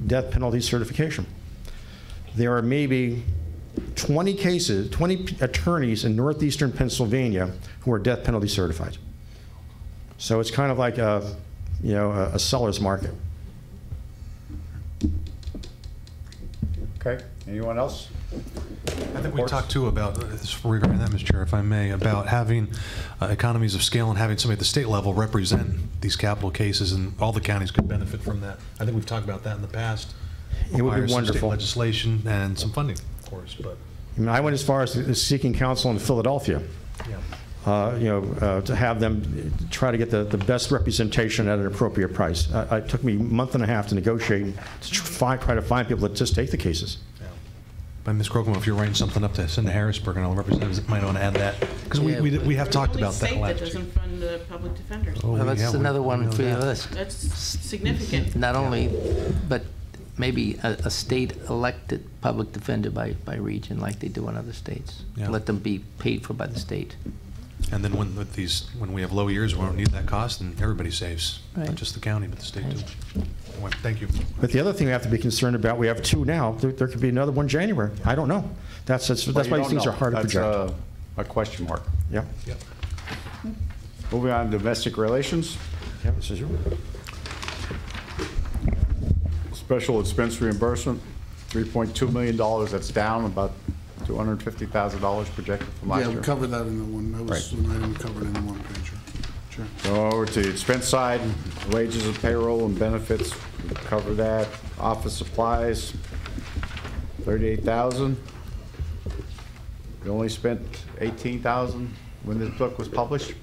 death penalty certification. There are maybe 20 cases, 20 attorneys in northeastern Pennsylvania who are death penalty certified. So it's kind of like a seller's market. Okay, anyone else? I think we talked too about, regarding that, Mr. Chair, if I may, about having economies of scale and having somebody at the state level represent these capital cases, and all the counties could benefit from that. I think we've talked about that in the past. It would Requires be some state wonderful. legislation and some funding, of course, but. I mean, I went as far as seeking counsel in Philadelphia. Yeah. To have them try to get the best representation at an appropriate price. It took me a month and a half to negotiate, to try to find people that just take the cases. But Ms. Crocombe, if you're writing something up to send to Harrisburg, and all the representatives might want to add that, because we have talked about that We're the only last state that year. doesn't fund the public defenders. Oh, Well, that's yeah, another we one know for your that. list. That's significant. Not only, but maybe a state elected public defender by region, like they do in other states. Yeah. Let them be paid for by the state. And then when we have low years, we don't need that cost, and everybody saves, Right. not just the county, but the state too. Well, thank you. But the other thing we have to be concerned about, we have 2 now. There could be another one January. I don't know. That's Well, why you these don't things know. are hard to That's project. a question mark. Yeah. Yep. Moving on to domestic relations. Yeah, this is yours. Special expense reimbursement, $3.2 million. That's down about $250,000 projected from last Yeah, year. we covered that in the one, that was an item we covered in the one pager. Sure. Go over to the expense side, wages and payroll and benefits, we cover that. Office supplies, $38,000. We only spent $18,000 when this book was published.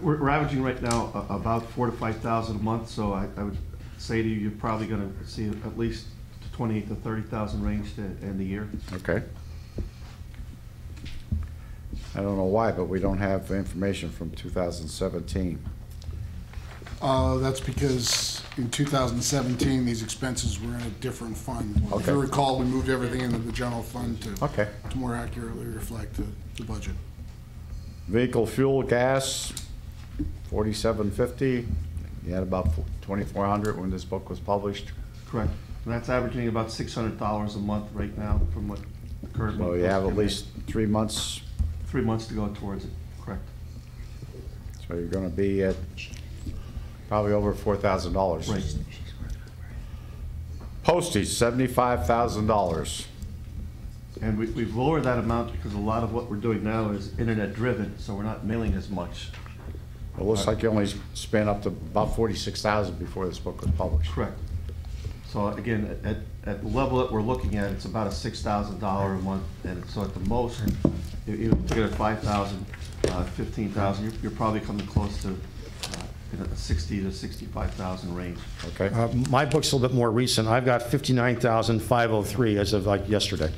We're averaging right now about 4,000 to 5,000 a month, so I would say to you, you're probably going to see at least 28,000 to 30,000 range to end the year. Okay. I don't know why, but we don't have information from 2017. That's because in 2017, these expenses were in a different fund. If Okay. you recall, we moved everything into the general fund to Okay. more accurately reflect the budget. Vehicle fuel, gas, $47.50. You had about $2,400 when this book was published. Correct. And that's averaging about $600 a month right now from what currently. So you have at least 3 months. 3 months to go towards it, correct. So you're gonna be at probably over $4,000. Right. Postage, $75,000. And we've lowered that amount because a lot of what we're doing now is internet driven, so we're not mailing as much. It looks like you only spent up to about $46,000 before this book was published. Correct. So again, at the level that we're looking at, it's about a $6,000 a month, and so at the most, if you get at 5,000, 15,000, you're probably coming close to in a 60 to 65,000 range. Okay. My book's a little bit more recent. I've got 59,503 as of like yesterday.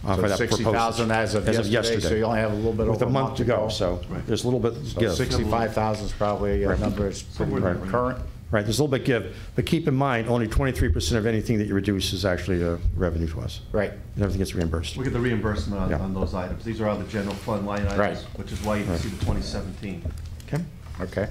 So for that 60,000 as of yesterday, so you only have a little bit with over a month to go. So Right. there's a little bit So give. 65,000 is probably a number that's pretty current. Right, there's a little bit give, but keep in mind, only 23% of anything that you reduce is actually revenue to us. Right. And everything gets reimbursed. We get the reimbursement Yeah. on those items. These are all the general fund line items, Right. which is why you can Right. see the 2017. Okay. Okay.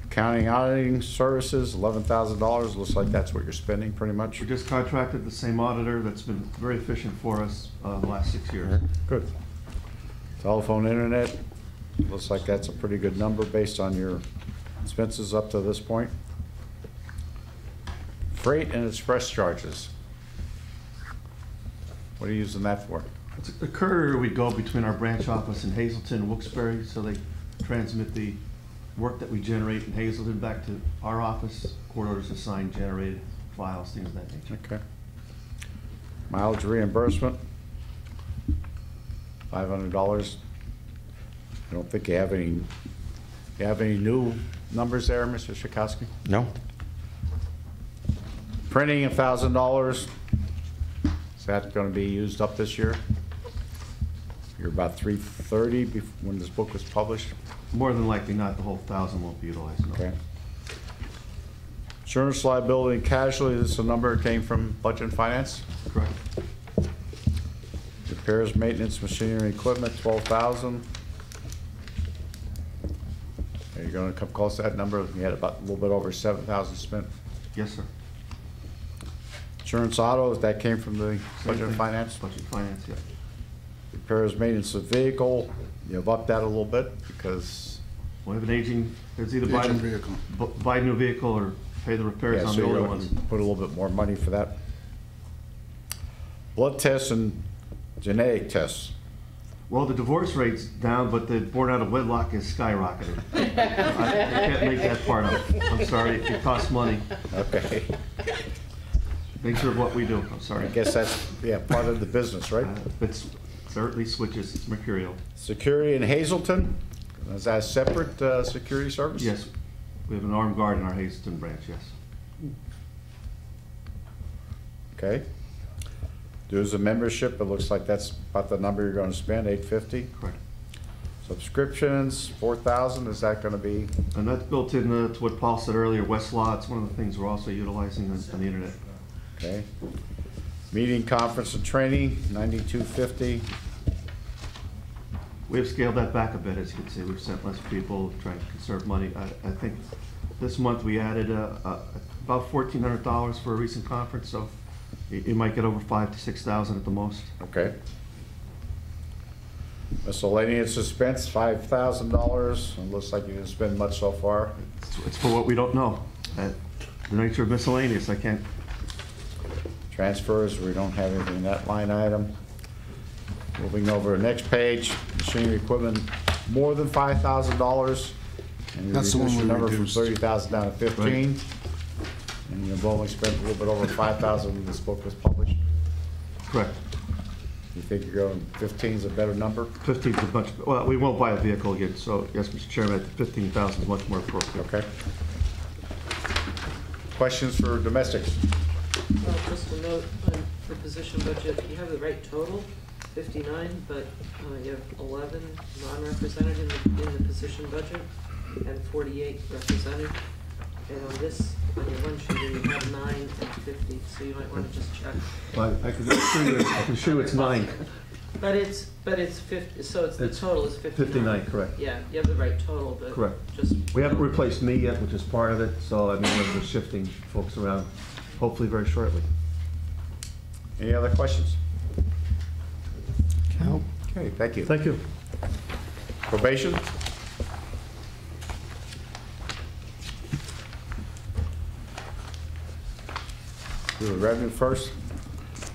Accounting auditing services, $11,000. Looks like that's what you're spending pretty much. We just contracted the same auditor that's been very efficient for us the last 6 years. Good. Telephone, internet, looks like that's a pretty good number based on your expenses up to this point. Freight and express charges. What are you using that for? It's a courier we go between our branch office in Hazleton and Wilkes-Barre, so they transmit the work that we generate in Hazleton back to our office, court orders assigned, generated, files, things of that nature. Okay. Mileage reimbursement, $500. I don't think you have any new numbers there, Mr. Schakowsky? No? Printing, $1,000. Is that going to be used up this year? You're about $330 when this book was published? More than likely not, the whole 1,000 won't be utilized, no. Okay. Insurance liability and casualty, this is a number that came from budget and finance? Correct. Repairs, maintenance, machinery, and equipment, $12,000. Are you going to come close to that number? You had about a little bit over $7,000 spent. Yes, sir. Insurance auto, that came from the budget and finance? Budget and finance, yeah. Repairs, maintenance of vehicle, you've upped that a little bit because. We have an aging, it's either buy Aging vehicle. buy a new vehicle or pay the repairs Yeah, on so the older you're ones. gonna put a little bit more money for that. Blood tests and genetic tests. Well, the divorce rate's down, but the born out of wedlock is skyrocketed. I can't make that part up. I'm sorry, it costs money. Okay. Nature of what we do, I'm sorry. I guess that's, yeah, part of the business, right? It's certainly switches, it's mercurial. Security in Hazleton, is that a separate security service? Yes, we have an armed guard in our Hazleton branch, yes. Okay. Dues and membership, it looks like that's about the number you're going to spend, $850. Correct. Subscriptions, $4,000, is that going to be? And that's built in to what Paul said earlier, Westlaw, it's one of the things we're also utilizing on the internet. Okay. Meeting, conference, and training, $92.50. We've scaled that back a bit, as you can see. We've sent less people, trying to conserve money. I think this month we added about $1,400 for a recent conference, so you might get over $5,000 to $6,000 at the most. Okay. Miscellaneous expense, $5,000. It looks like you didn't spend much so far. It's for what we don't know. The nature of miscellaneous, I can't. Transfers, we don't have anything in that line item. Moving over to the next page, machinery equipment, more than $5,000. And you That's the one reduced your we number from reduced. 30,000 down to 15. Right. And you've only spent a little bit over 5,000 when this book was published. Correct. You think you're going 15 is a better number? 15 is a bunch, well, we won't buy a vehicle again, so yes, Mr. Chairman, I think 15,000 is much more appropriate. Okay. Questions for domestics? Well, just a note on the position budget, you have the right total, 59, but you have 11 non-represented in the position budget and 48 represented. And on this, on your one sheet, you have 9 and 50, so you might want to just check. Well, I can show you it's 9. But it's 50, so it's, the total is 59. 59, correct. Yeah, you have the right total, but Correct. just. We haven't replaced me yet, which is part of it, so I mean, we're shifting folks around, hopefully very shortly. Any other questions? No. Okay, thank you. Thank you. Probation? Do the revenue first.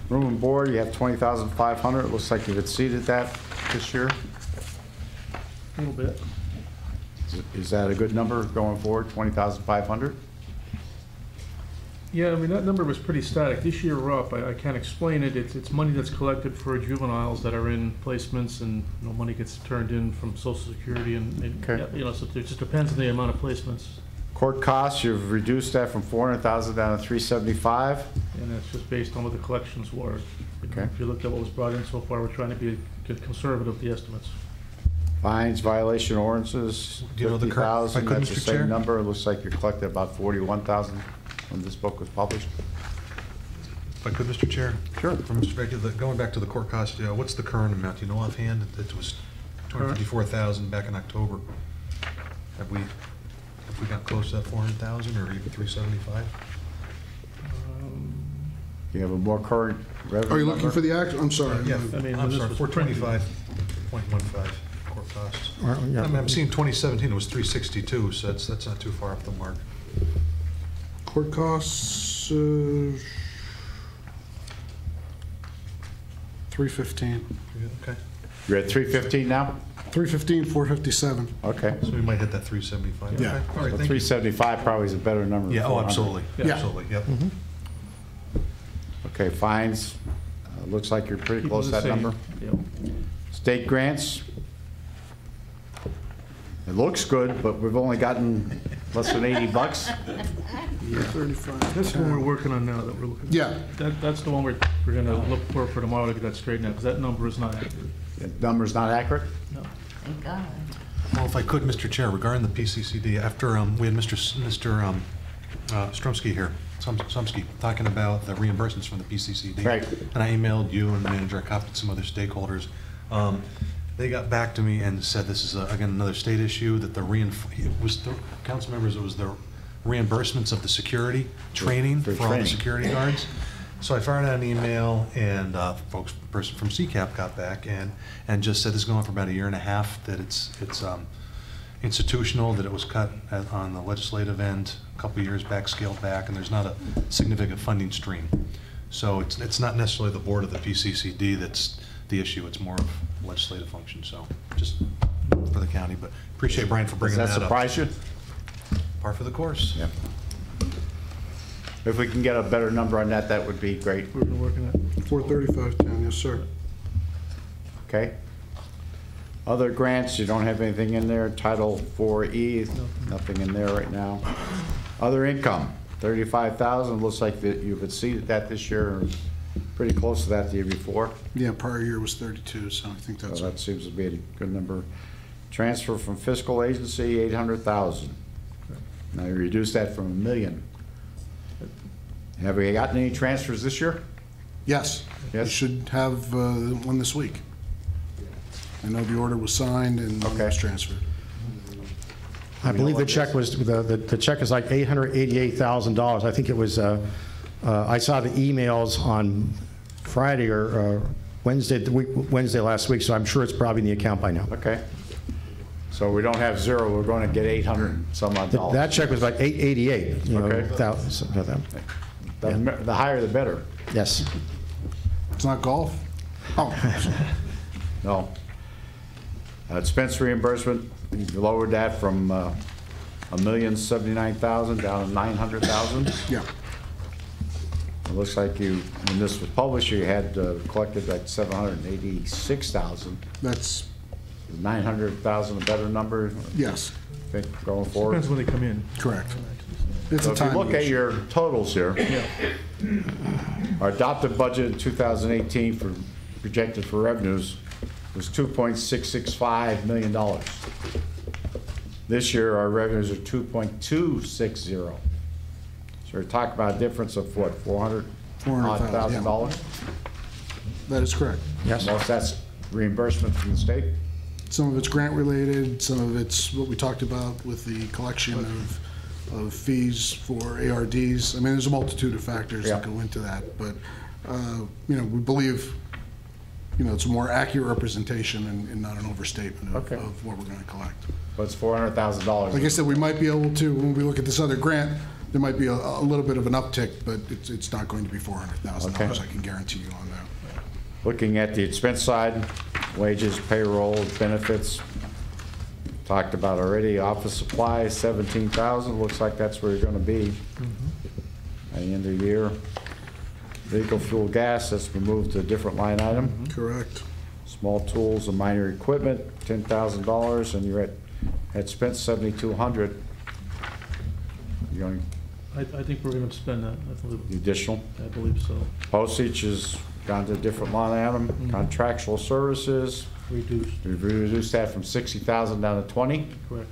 Room and board, you have 20,500. It looks like you've exceeded that this year. A little bit. Is that a good number going forward, 20,500? Yeah, I mean, that number was pretty static. This year we're up. I can't explain it. It's money that's collected for juveniles that are in placements, and money gets turned in from Social Security, and Okay. so it just depends on the amount of placements. Court costs, you've reduced that from 400,000 down to 375. And that's just based on what the collections were. Okay. If you looked at what was brought in so far, we're trying to be conservative with the estimates. Fines, violation ordinances, Do you know the current- 50,000. if I could, That's the Mr. Chair? same number. It looks like you collected about 41,000 when this book was published. If I could, Mr. Chair? Sure. From Mr. Becky, going back to the court cost, what's the current amount? Do you know offhand? It was 254,000 back in October. Have we got close to that 400,000 or even 375? You have a more current revenue Are you looking number? for the actual? I'm sorry. Yeah, I mean, I'm this sorry, was 425.15 court costs. Yeah. I'm seeing 2017, it was 362, so that's not too far off the mark. Court costs, 315. Okay, You're at 315 now? 315, 457. Okay. so we might hit that 375. Yeah. Okay. All right, Well, thank you. 375 probably is a better number than Yeah, oh, 400. absolutely, Yeah. absolutely, yep. Okay, fines, looks like you're pretty Keep close to it the that same. number. Yep. State grants, it looks good, but we've only gotten less than 80 bucks. 35. That's the one we're working on now that we're looking. Yeah. That's the one we're gonna look for tomorrow to get that straightened out, because that number is not accurate. That number's not accurate? No. Thank God. Well, if I could, Mr. Chair, regarding the PCCD, after we had Mr. Strumsky here, Sumsky, talking about the reimbursements from the PCCD. Right. And I emailed you and the manager, I copied some other stakeholders. They got back to me and said this is, again, another state issue, that council members, it was the reimbursements of the security training For for all the training. security guards. So I fired out person from CCAP got back and just said this is going on for about a year and a half, that it's institutional, that it was cut on the legislative end a couple years back, scaled back, and there's not a significant funding stream. So it's not necessarily the board of the PCCD that's the issue, it's more of legislative function, so just for the county, but appreciate Brian for Does bringing that that up. surprise you? Par for the course. Yep. If we can get a better number on that, that would be great. We're working at 435, yes, sir. Okay. Other grants, you don't have anything in there. Title 4E, nothing in there right now. Other income, 35,000. Looks like that you've exceeded that this year, or pretty close to that the year before. Yeah, prior year was 32, so I think So that's. that seems to be a good number. Transfer from fiscal agency, 800,000. Now you reduced that from $1 million. Have we gotten any transfers this year? Yes. Yes. You should have one this week. I know the order was signed and one Okay. was transferred. I believe the check was, the check is like $888,000. I think it was, I saw the emails on Friday or Wednesday last week, so I'm sure it's probably in the account by now. Okay. So we don't have zero, we're going to get 800 and some odd dollars. That check was about 888, you know, Okay. The higher the better. Yes. It's not golf? Oh, No. Expense reimbursement, you lowered that from $1,079,000 down to $900,000. yeah. It looks like you, when this was published, you had collected like $786,000. That's, 900,000 a better number, yes, I think, going forward? Depends when they come in. correct. It's So a if you timing look at issue. your totals here, our adopted budget in 2018 for projected for revenues was $2.665 million. This year, our revenues are 2.260. So we're talking about a difference of what, $400,000? That is correct. Yes. Most that's reimbursement from the state? Some of it's grant related, some of it's what we talked about with the collection of fees for ARDs. I mean, there's a multitude of factors that go into that, but, you know, we believe, you know, it's a more accurate representation and not an overstatement of what we're going to collect. But it's $400,000. Like I said, we might be able to, when we look at this other grant, there might be a little bit of an uptick, but it's not going to be $400,000, I can guarantee you on that. Looking at the expense side, wages, payroll, benefits, talked about already. Office supplies, $17,000. Looks like that's where you're going to be at the end of the year. Vehicle fuel gas, that's been moved to a different line item. Correct. Small tools and minor equipment, $10,000, and you're at spent $7,200. You're going I think we're going to spend that. the additional. I believe so. Postage has gone to a different line item. Contractual services. Reduced. We've reduced that from 60,000 down to 20. Correct.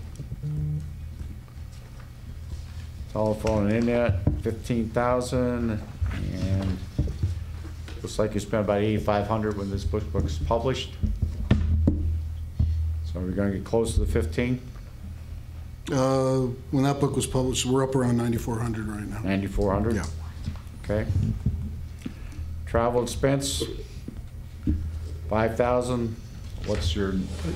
Telephone and internet, 15,000, and looks like you spent about 8,500 when this book was published. So we're going to get close to the 15. When that book was published, we're up around 9,400 right now. 9,400. Yeah. Okay. Travel expense, 5,000. What's your?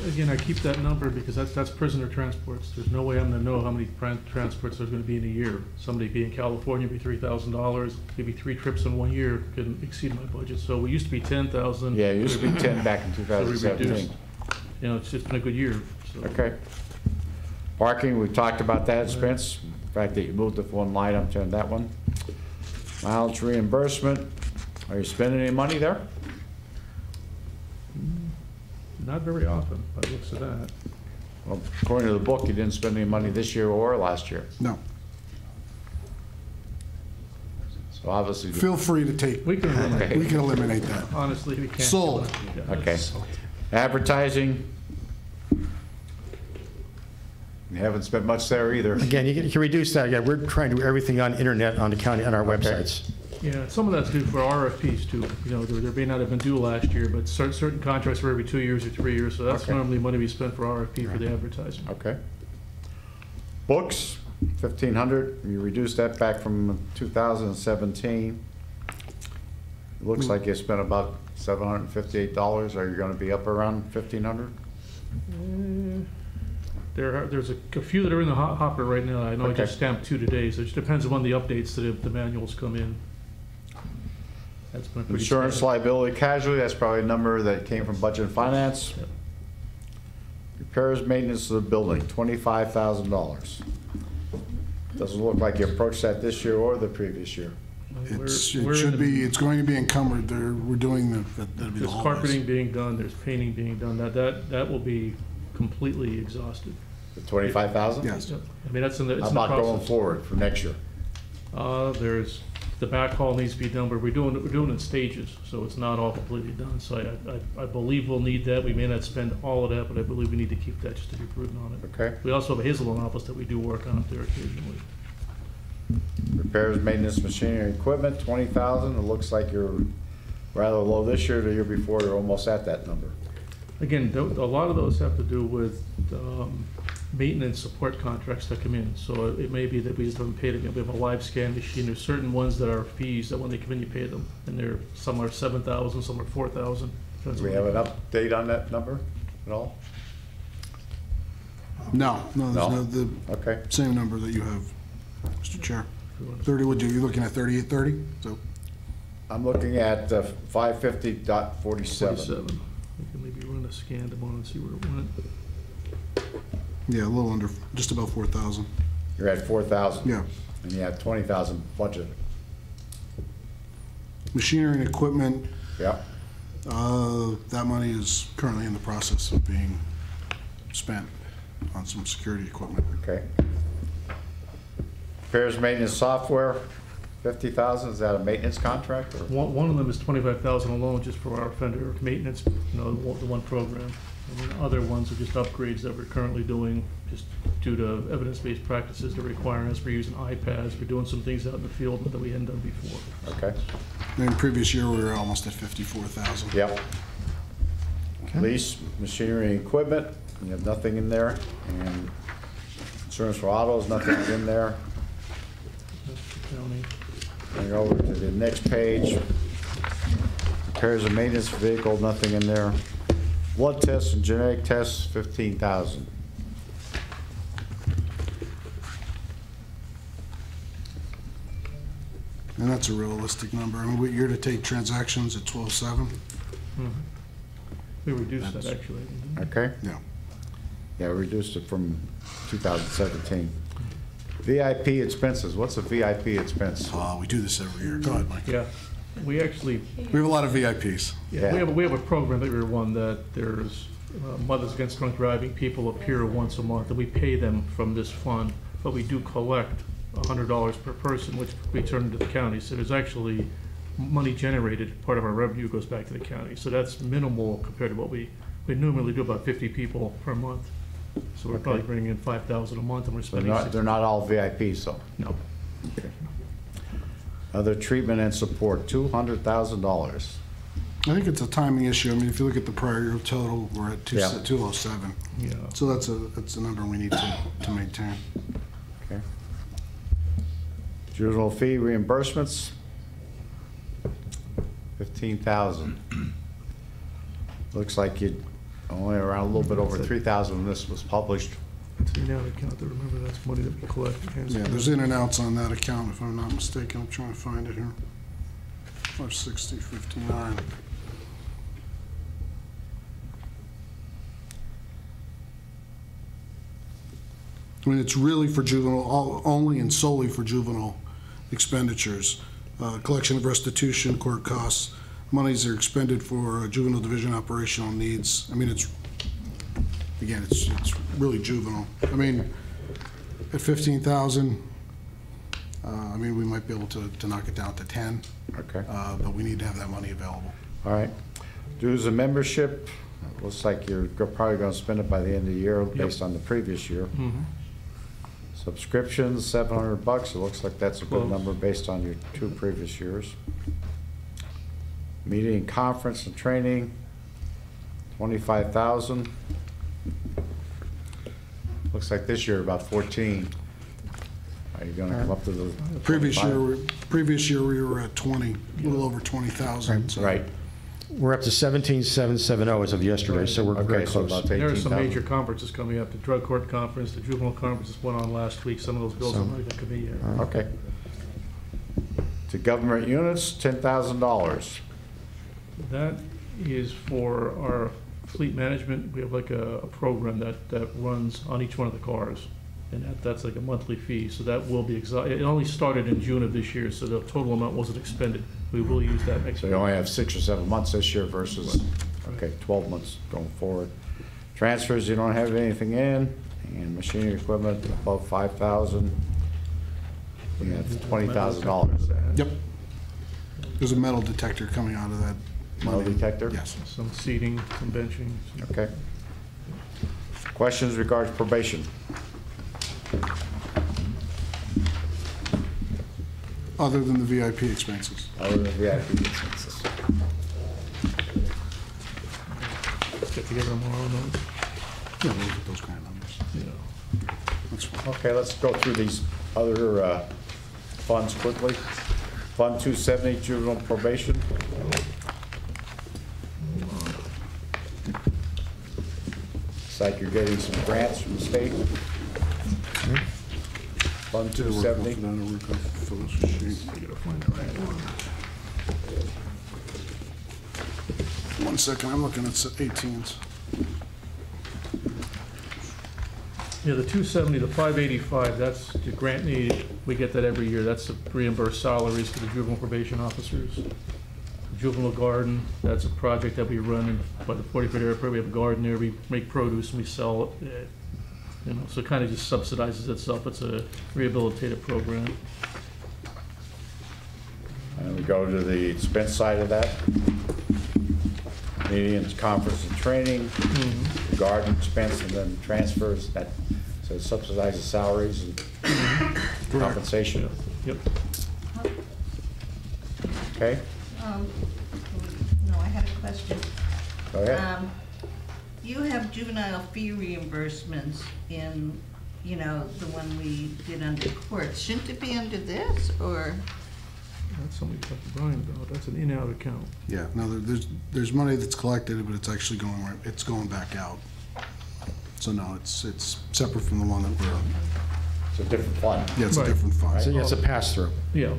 Again, I keep that number because that's prisoner transports. There's no way I'm going to know how many transports there's going to be in a year. Somebody be in California, be $3,000. Maybe 3 trips in 1 year could exceed my budget. So we used to be 10,000. Yeah, it used to be 10 back in 2017. So you know, it's just been a good year. So. Okay. Parking, we talked about that expense. The fact that you moved it from one line up to that one. Mileage reimbursement. Are you spending any money there? Not very often, by the looks of that. Well, according to the book, you didn't spend any money this year or last year. No. So obviously. Feel free to take. We can eliminate, we can eliminate that. Honestly, we can't. Sold. Yeah. Okay. Advertising. You haven't spent much there either. Again, you can reduce that. Again, we're trying to do everything on internet, on the county, on our websites. Yeah, some of that's due for RFPs too. You know, there may not have been due last year, but certain contracts were every 2 years or 3 years, so that's normally money we spend for RFP for the advertising. Okay. Books, 1,500. You reduced that back from 2017. It looks like you spent about $758. Are you going to be up around 1,500? There's a few that are in the hopper right now. I know I just stamped 2 today, so it just depends on when the updates to the manuals come in. That's been pretty Insurance, standard. liability, casualty, that's probably a number that came from budget and finance. Yep. Repairs, maintenance of the building, $25,000. Doesn't look like you approached that this year or the previous year. It's going to be encumbered. We're doing that'll be the There's carpeting being done, there's painting being done. That will be completely exhausted. The 25,000? Yes. I mean, that's in the, it's How in the about process. going forward for next year? There's, the backhaul needs to be done, but we're doing it in stages, so it's not all completely done. So I believe we'll need that. We may not spend all of that, but I believe we need to keep that just to be prudent on it. Okay. We also have a Hazleton office that we do work on up there occasionally. Repairs, maintenance, machinery, and equipment, 20,000. It looks like you're rather low this year. The year before, you're almost at that number. Again, a lot of those have to do with maintenance support contracts that come in. So it may be that we just haven't paid it. We have a live scan machine. There's certain ones that are fees that when they come in, you pay them. And some are 7,000, some are 4,000. Do we have an update on that number at all? No, there's the Okay. same number that you have, Mr. Chair. 30, what are you looking at, 3830? So I'm looking at 550.47. 47. We can maybe run a scan tomorrow and see where it went. yeah, a little under, just about 4,000. You're at 4,000. Yeah. And you have 20,000 budget. Machinery and equipment, Yep. that money is currently in the process of being spent on some security equipment. Okay. Repairs, maintenance, software, 50,000, is that a maintenance contract, or? One of them is 25,000 alone just for our offender maintenance, you know, the one program. And then other ones are just upgrades that we're currently doing just due to evidence-based practices that require us. We're using iPads, we're doing some things out in the field that we hadn't done before. Okay. In previous year, we were almost at 54,000. Yep. Lease, machinery and equipment, you have nothing in there. And insurance for autos, nothing in there. County. Going over to the next page. Repairs and maintenance vehicle, nothing in there. Blood tests and genetic tests, 15,000. And that's a realistic number. I mean, what year-to-date transactions at 12.7? We reduced that actually. Okay? Yeah. Yeah, we reduced it from 2017. VIP expenses, what's a VIP expense? We do this every year. Go ahead, Mike. Yeah, we actually, We have a lot of VIPs. yeah, we have a program that we run that there's Mothers Against Drunk Driving, people appear once a month, and we pay them from this fund, but we do collect $100 per person, which we turn to the county. So there's actually money generated, part of our revenue goes back to the county. So that's minimal compared to what we normally do, about 50 people per month. So we're probably bringing in 5,000 a month, and we're spending. They're not all VIPs, though? No. Okay. Other treatment and support, $200,000. I think it's a timing issue. I mean, if you look at the prior year total, we're at 207. Yeah. So that's a number we need to maintain. Okay. Juvenile fee reimbursements, 15,000. Looks like you only around a little bit over 3,000 when this was published. It's in that account, to remember that's money that we collect. Yeah, there's in and outs on that account, if I'm not mistaken. I'm trying to find it here. 560, 59. I mean, it's really for juvenile, only and solely for juvenile expenditures. Collection of restitution, court costs, monies are expended for juvenile division operational needs. I mean, it's really juvenile. I mean, at 15,000, I mean, we might be able to knock it down to 10. Okay. But we need to have that money available. All right. Dues and membership, looks like you're probably going to spend it by the end of the year based on the previous year. Mm-hmm. Subscriptions, $700. It looks like that's a good number based on your 2 previous years. Meeting, conference, and training, 25,000. Looks like this year about 14. Are you going to come up to the Previous 25? year we were at 20, a little over 20,000. So. Right. We're up to 17,770 as of yesterday, so we're very Okay, so close. about There are some 18,000. major conferences coming up, the drug court conference, the juvenile conference just went on last week. Some of those bills are not even coming yet. Okay. To government units, $10,000. That is for our fleet management. We have like a program that runs on each one of the cars. And that's like a monthly fee, so that will be it only started in June of this year, so the total amount wasn't expended. We will use that next So year. you only have 6 or 7 months this year versus, okay, 12 months going forward. Transfers, you don't have anything in, and machinery equipment above 5,000. We have $20,000. Yep. There's a metal detector coming out of that Metal money. detector? Yes. Some seating, some benching. Okay. Questions regarding probation? Other than the VIP expenses. Other than VIP expenses. Let's get together tomorrow, no? Yeah, we'll look at those kind of numbers. Yeah. That's fine. Okay, let's go through these other funds quickly. Fund 270, juvenile probation. Looks like you're getting some grants from the state. Fund 270. One second, I'm looking at 18s. Yeah, the 270, the 585, that's the grant need. We get that every year. That's the reimbursed salaries for the juvenile probation officers. Juvenile garden, that's a project that we run by the 45th airport. We have a garden there. We make produce and we sell it. You know, so it kind of just subsidizes itself. It's a rehabilitative program. go to the expense side of that. Meeting, conference and training, garden expense, and then transfers, that, so it subsidizes salaries and compensation. Yep. Okay, No, I had a question. go ahead. You have juvenile fee reimbursements in, you know, the one we did under court. Shouldn't it be under this, or? That's something we talked to Brian about. That's an in-out account. Yeah, no, there's money that's collected, but it's actually going, it's going back out. So no, it's separate from the one that we're, It's a different fund. yeah, it's a Right. different fund. So yeah, it's a pass-through. Yeah.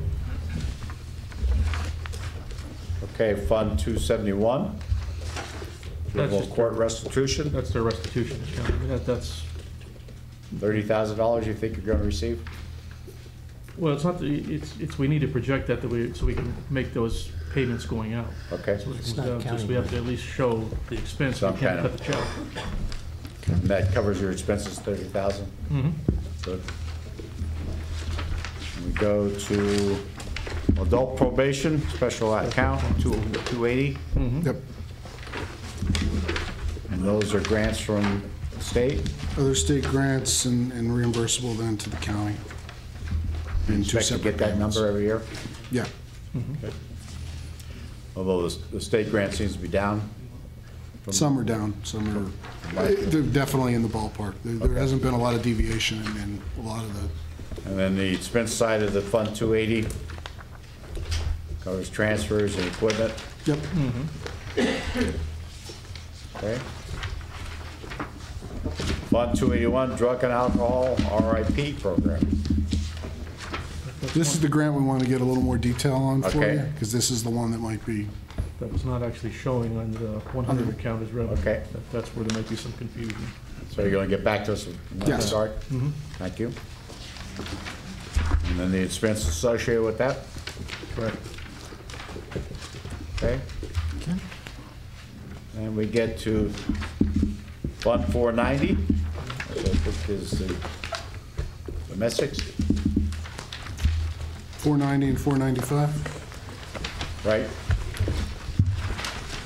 Okay, Fund 271. That's Juvenile just- court restitution, That's their restitution account. That's, $30,000 you think you're gonna receive? well, it's not, it's, we need to project that so we can make those payments going out. Okay, So it comes not down to, counting we have to at least show the expense. We Some can't kind cut of- the check. and that covers your expenses, 30,000? Mhm. Good. We go to adult probation, special account, 280, Yep. and those are grants from the state. Other state grants and reimbursable then to the county. In two Expect to separate get that payments. number every year? Yeah. Okay. Although the state grant seems to be down. from- Some are down, some are, they're definitely in the ballpark. There hasn't been a lot of deviation in a lot of the, And then the expense side of the Fund 280 covers transfers and equipment, yep. okay? Fund 281, drug and alcohol RIP program. This is the grant we want to get a little more detail on for Okay. you, because this is the one that might be, That was not actually showing on the 100 account as revenue. Okay. That's where there might be some confusion. So you're gonna get back to us in that Yes. regard? Thank you. And then the expense associated with that, Correct. okay? And we get to Fund 490, which I think is the domestics, 490 and 495. right?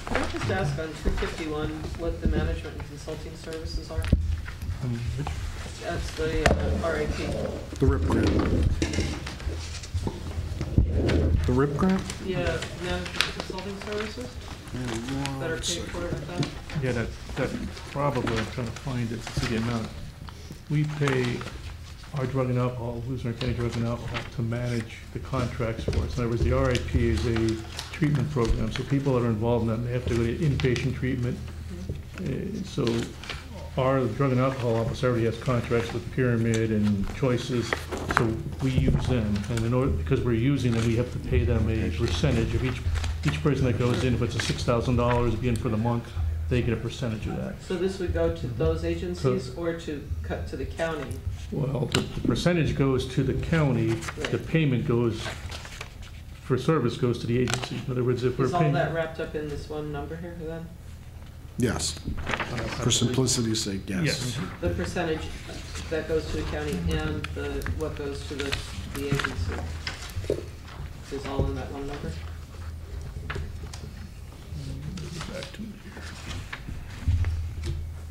Can I just ask on 251 what the management and consulting services are? That's the RIP. The RIP grant. The RIP grant? Yeah, management and consulting services that are paid for with that? Yeah, that probably, I'm trying to find it, to see the amount. We pay our drug and alcohol, Luzerne County Drug and Alcohol, to manage the contracts for us. In other words, the RIP is a treatment program, so people that are involved in that, they have to go to inpatient treatment. So our drug and alcohol office already has contracts with Pyramid and Choices, so we use them. And in order, because we're using them, we have to pay them a percentage of each person that goes in. If it's a $6,000 again for the month, they get a percentage of that. So this would go to those agencies or to cut to the county? Well, the percentage goes to the county, the payment goes, for service goes to the agency. In other words, if we're Is all paying. that wrapped up in this one number here then? Yes. For simplicity's sake, yes. Yes. The percentage that goes to the county and what goes to the agency? Is all in that one number? Back to it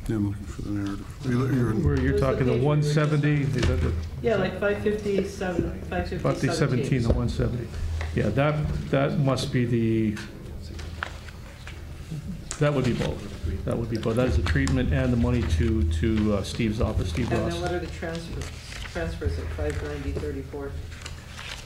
Yeah, I'm looking for the narrative. here. Where you're talking the 170, is that the? Yeah, like 557, About the 17, 550, the 170. Yeah, that must be that would be both. That would be both. That is the treatment and the money to Steve's office, Steve And Ross. then what are the transfers at 590.34?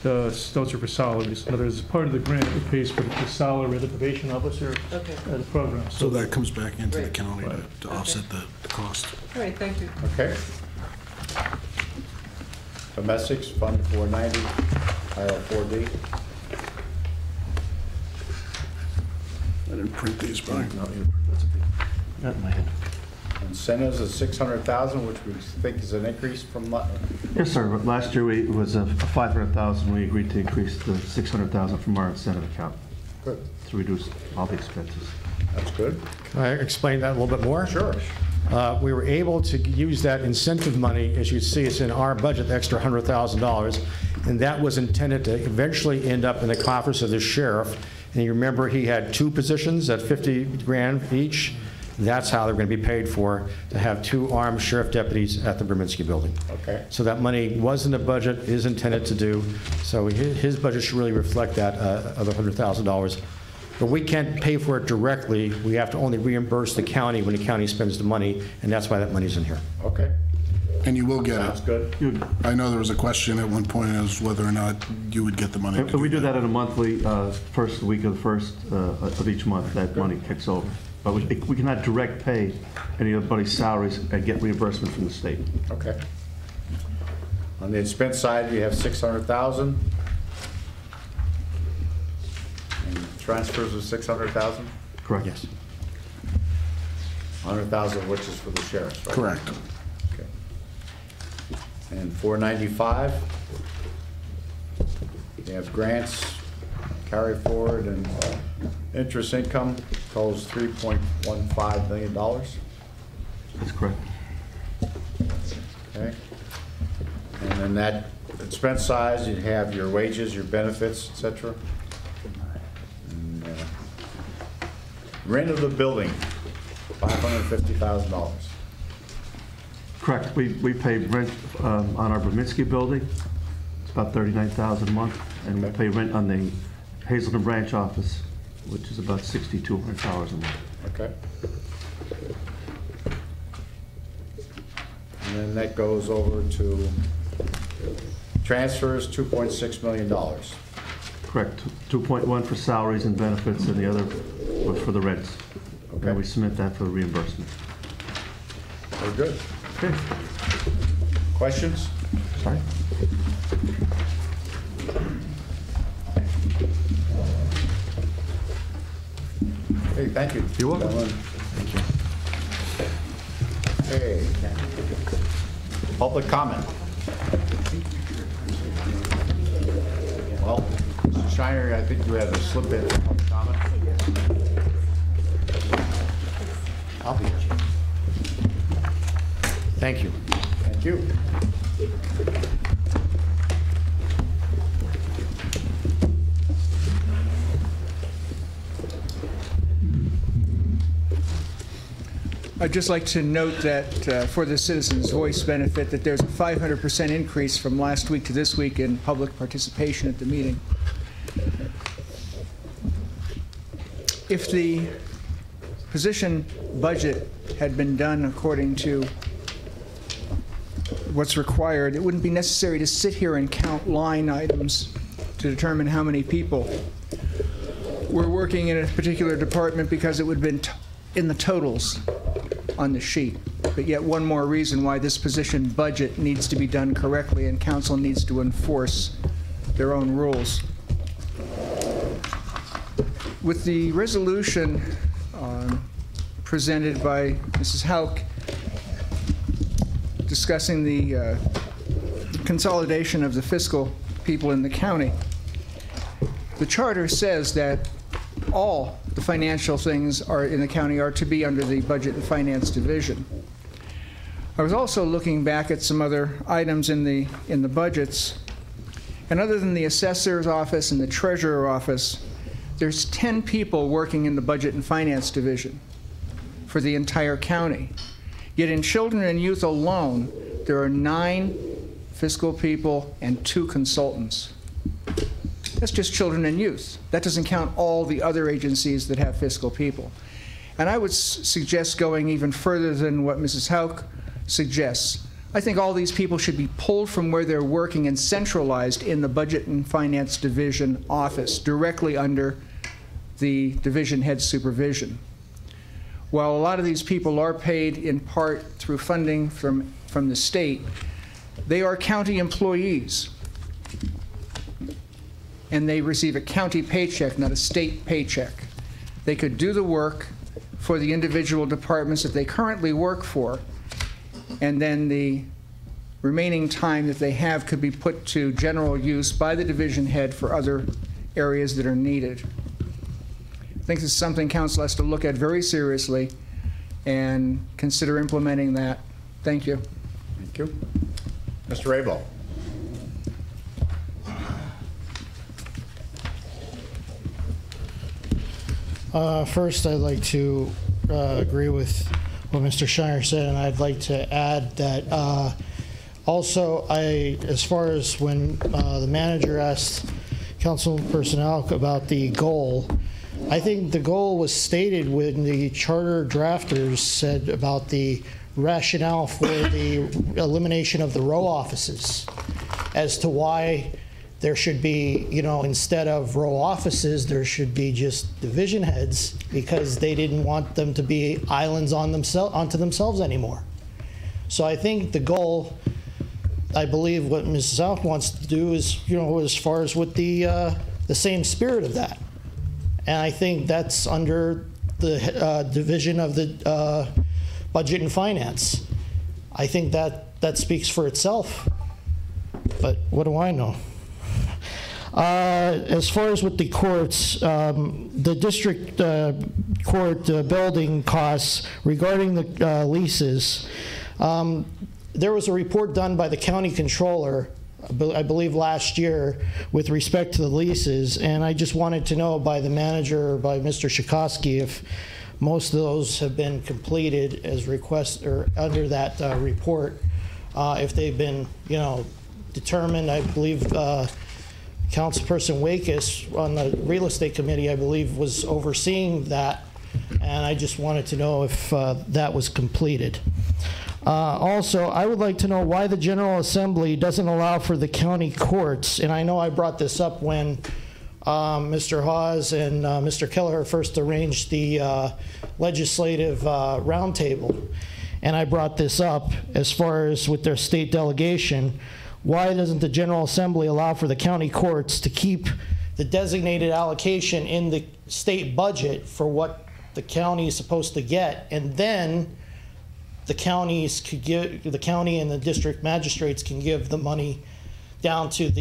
Those are for salaries. In other words, part of the grant that pays for the salary of the probation officer Okay. the program. So that comes back into the Right. county Right. to offset the cost. All right, thank you. Okay. Domestics, Fund 490, Title 4D. I didn't print these, Brian. Not in my head. Incentives of 600,000, which we think is an increase from, Yes, sir. But last year, it was a 500,000. We agreed to increase the 600,000 from our incentive account good, to reduce all the expenses. that's good. Can I explain that a little bit more? Sure. We were able to use that incentive money, as you see, it's in our budget, the extra $100,000, and that was intended to eventually end up in the coffers of the sheriff. And you remember he had 2 positions at 50 grand each. That's how they're going to be paid for, to have 2 armed sheriff deputies at the Berminski building. Okay. So that money was in the budget, is intended to do. So his budget should really reflect that other $100,000. But we can't pay for it directly. We have to only reimburse the county when the county spends the money, and that's why that money's in here. Okay. And you will get it. Sounds good. I know there was a question at one point as whether or not you would get the money. And we do that in a monthly, first week of the first of each month, that money kicks over. But we cannot direct pay anybody's salaries and get reimbursement from the state. Okay. On the expense side, you have 600,000. And transfers of 600,000? Correct. Yes. 100,000 of which is for the sheriff, right? Correct. Okay. And 495, you have grants, carry forward, and interest income totals $3.15 million. That's correct. Okay. And then that expense size, you have your wages, your benefits, et cetera. And, rent of the building, $550,000. Correct. We pay rent on our Berminski building. It's about $39,000 a month, and we pay rent on the Hazleton branch office, which is about $6,200 a month. Okay. And then that goes over to transfers, $2.6 million. Correct. 2.1 for salaries and benefits, and the other was for the rents. Okay. And we submit that for reimbursement. Very good. Okay. Questions? Sorry. Okay, thank you. You're welcome. Gentlemen. Okay. Public comment. Well, Mr. Shiner, I think you had a slip in public comment. I'll be here. Thank you. Thank you. I'd just like to note that for the citizens' voice benefit, that there's a 500% increase from last week to this week in public participation at the meeting. If the position budget had been done according to what's required, it wouldn't be necessary to sit here and count line items to determine how many people were working in a particular department, because it would have been in the totals on the sheet. But yet one more reason why this position budget needs to be done correctly, and council needs to enforce their own rules. With the resolution presented by Mrs. Hauk discussing the consolidation of the fiscal people in the county, the charter says that all the financial things in the county are to be under the Budget and Finance Division. I was also looking back at some other items in the budgets, and other than the assessor's office and the treasurer office, there's 10 people working in the Budget and Finance Division for the entire county. Yet in children and youth alone, there are 9 fiscal people and 2 consultants. That's just children and youth. That doesn't count all the other agencies that have fiscal people. And I would suggest going even further than what Mrs. Hauk suggests. I think all these people should be pulled from where they're working and centralized in the Budget and Finance Division office, directly under the division head supervision. While a lot of these people are paid in part through funding from the state, they are county employees. And they receive a county paycheck, not a state paycheck. They could do the work for the individual departments that they currently work for, and then the remaining time that they have could be put to general use by the division head for other areas that are needed. I think this is something council has to look at very seriously and consider implementing that. Thank you. Thank you. Mr. Rabel. First, I'd like to agree with what Mr. Shiner said, and I'd like to add that also, as far as when the manager asked council personnel about the goal, I think the goal was stated when the charter drafters said about the rationale for the elimination of the row offices as to why there should be, instead of row offices, there should be just division heads, because they didn't want them to be islands onto themselves anymore. So I think the goal, I believe what Mrs. South wants to do is, as far as with the same spirit of that. And I think that's under the division of the budget and finance. I think that speaks for itself. But what do I know? As far as with the courts, the district court building costs regarding the leases, there was a report done by the county controller, I believe last year, with respect to the leases, and I just wanted to know by the manager or by Mr. Shikoski if most of those have been completed as request or under that report, if they've been, determined. I believe Councilperson Wakis on the real estate committee, I believe, was overseeing that, and I just wanted to know if that was completed. Also, I would like to know why the General Assembly doesn't allow for the county courts, and I know I brought this up when Mr. Hawes and Mr. Kelleher first arranged the legislative roundtable, and I brought this up as far as with their state delegation. Why doesn't the General Assembly allow for the county courts to keep the designated allocation in the state budget for what the county is supposed to get, and then the counties could give, the county and the district magistrates can give the money down to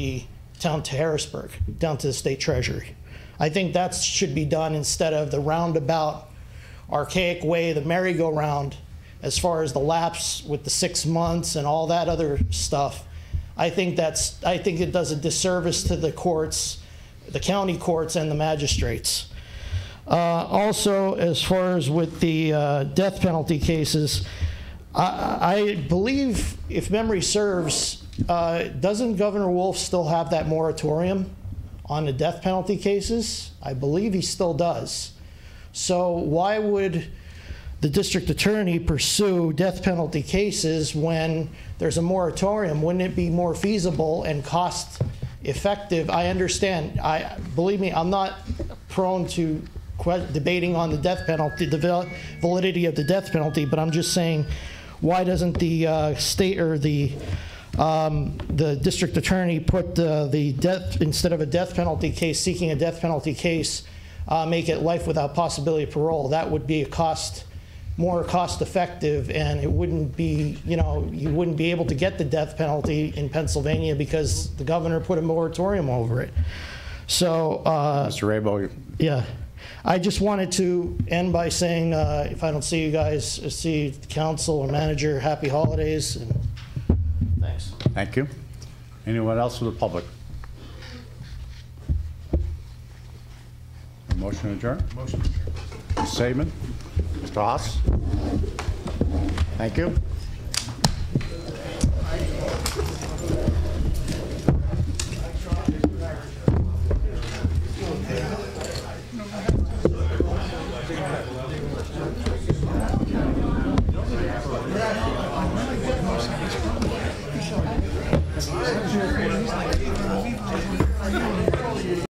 Harrisburg, down to the state treasury. I think that should be done instead of the roundabout, archaic way, the merry-go-round, as far as the lapse with the 6 months and all that other stuff. I think it does a disservice to the courts, the county courts and the magistrates. Also, as far as with the death penalty cases, I believe, if memory serves, doesn't Governor Wolf still have that moratorium on the death penalty cases? I believe he still does. So why would the district attorney pursue death penalty cases when there's a moratorium? Wouldn't it be more feasible and cost effective? I understand. Believe me, I'm not prone to debating on the death penalty, the validity of the death penalty, but I'm just saying, why doesn't the state or the district attorney put the death, instead of a death penalty case, seeking a death penalty case, make it life without possibility of parole? That would be more cost effective, and it wouldn't be, you wouldn't be able to get the death penalty in Pennsylvania because the governor put a moratorium over it. So, Mr. Rabo. Yeah. I just wanted to end by saying, if I don't see you guys, see the council or manager, happy holidays, and thanks. Thank you. Anyone else from the public? A motion to adjourn? Motion to adjourn. Ms. Saban? Mr. Haas? Thank you.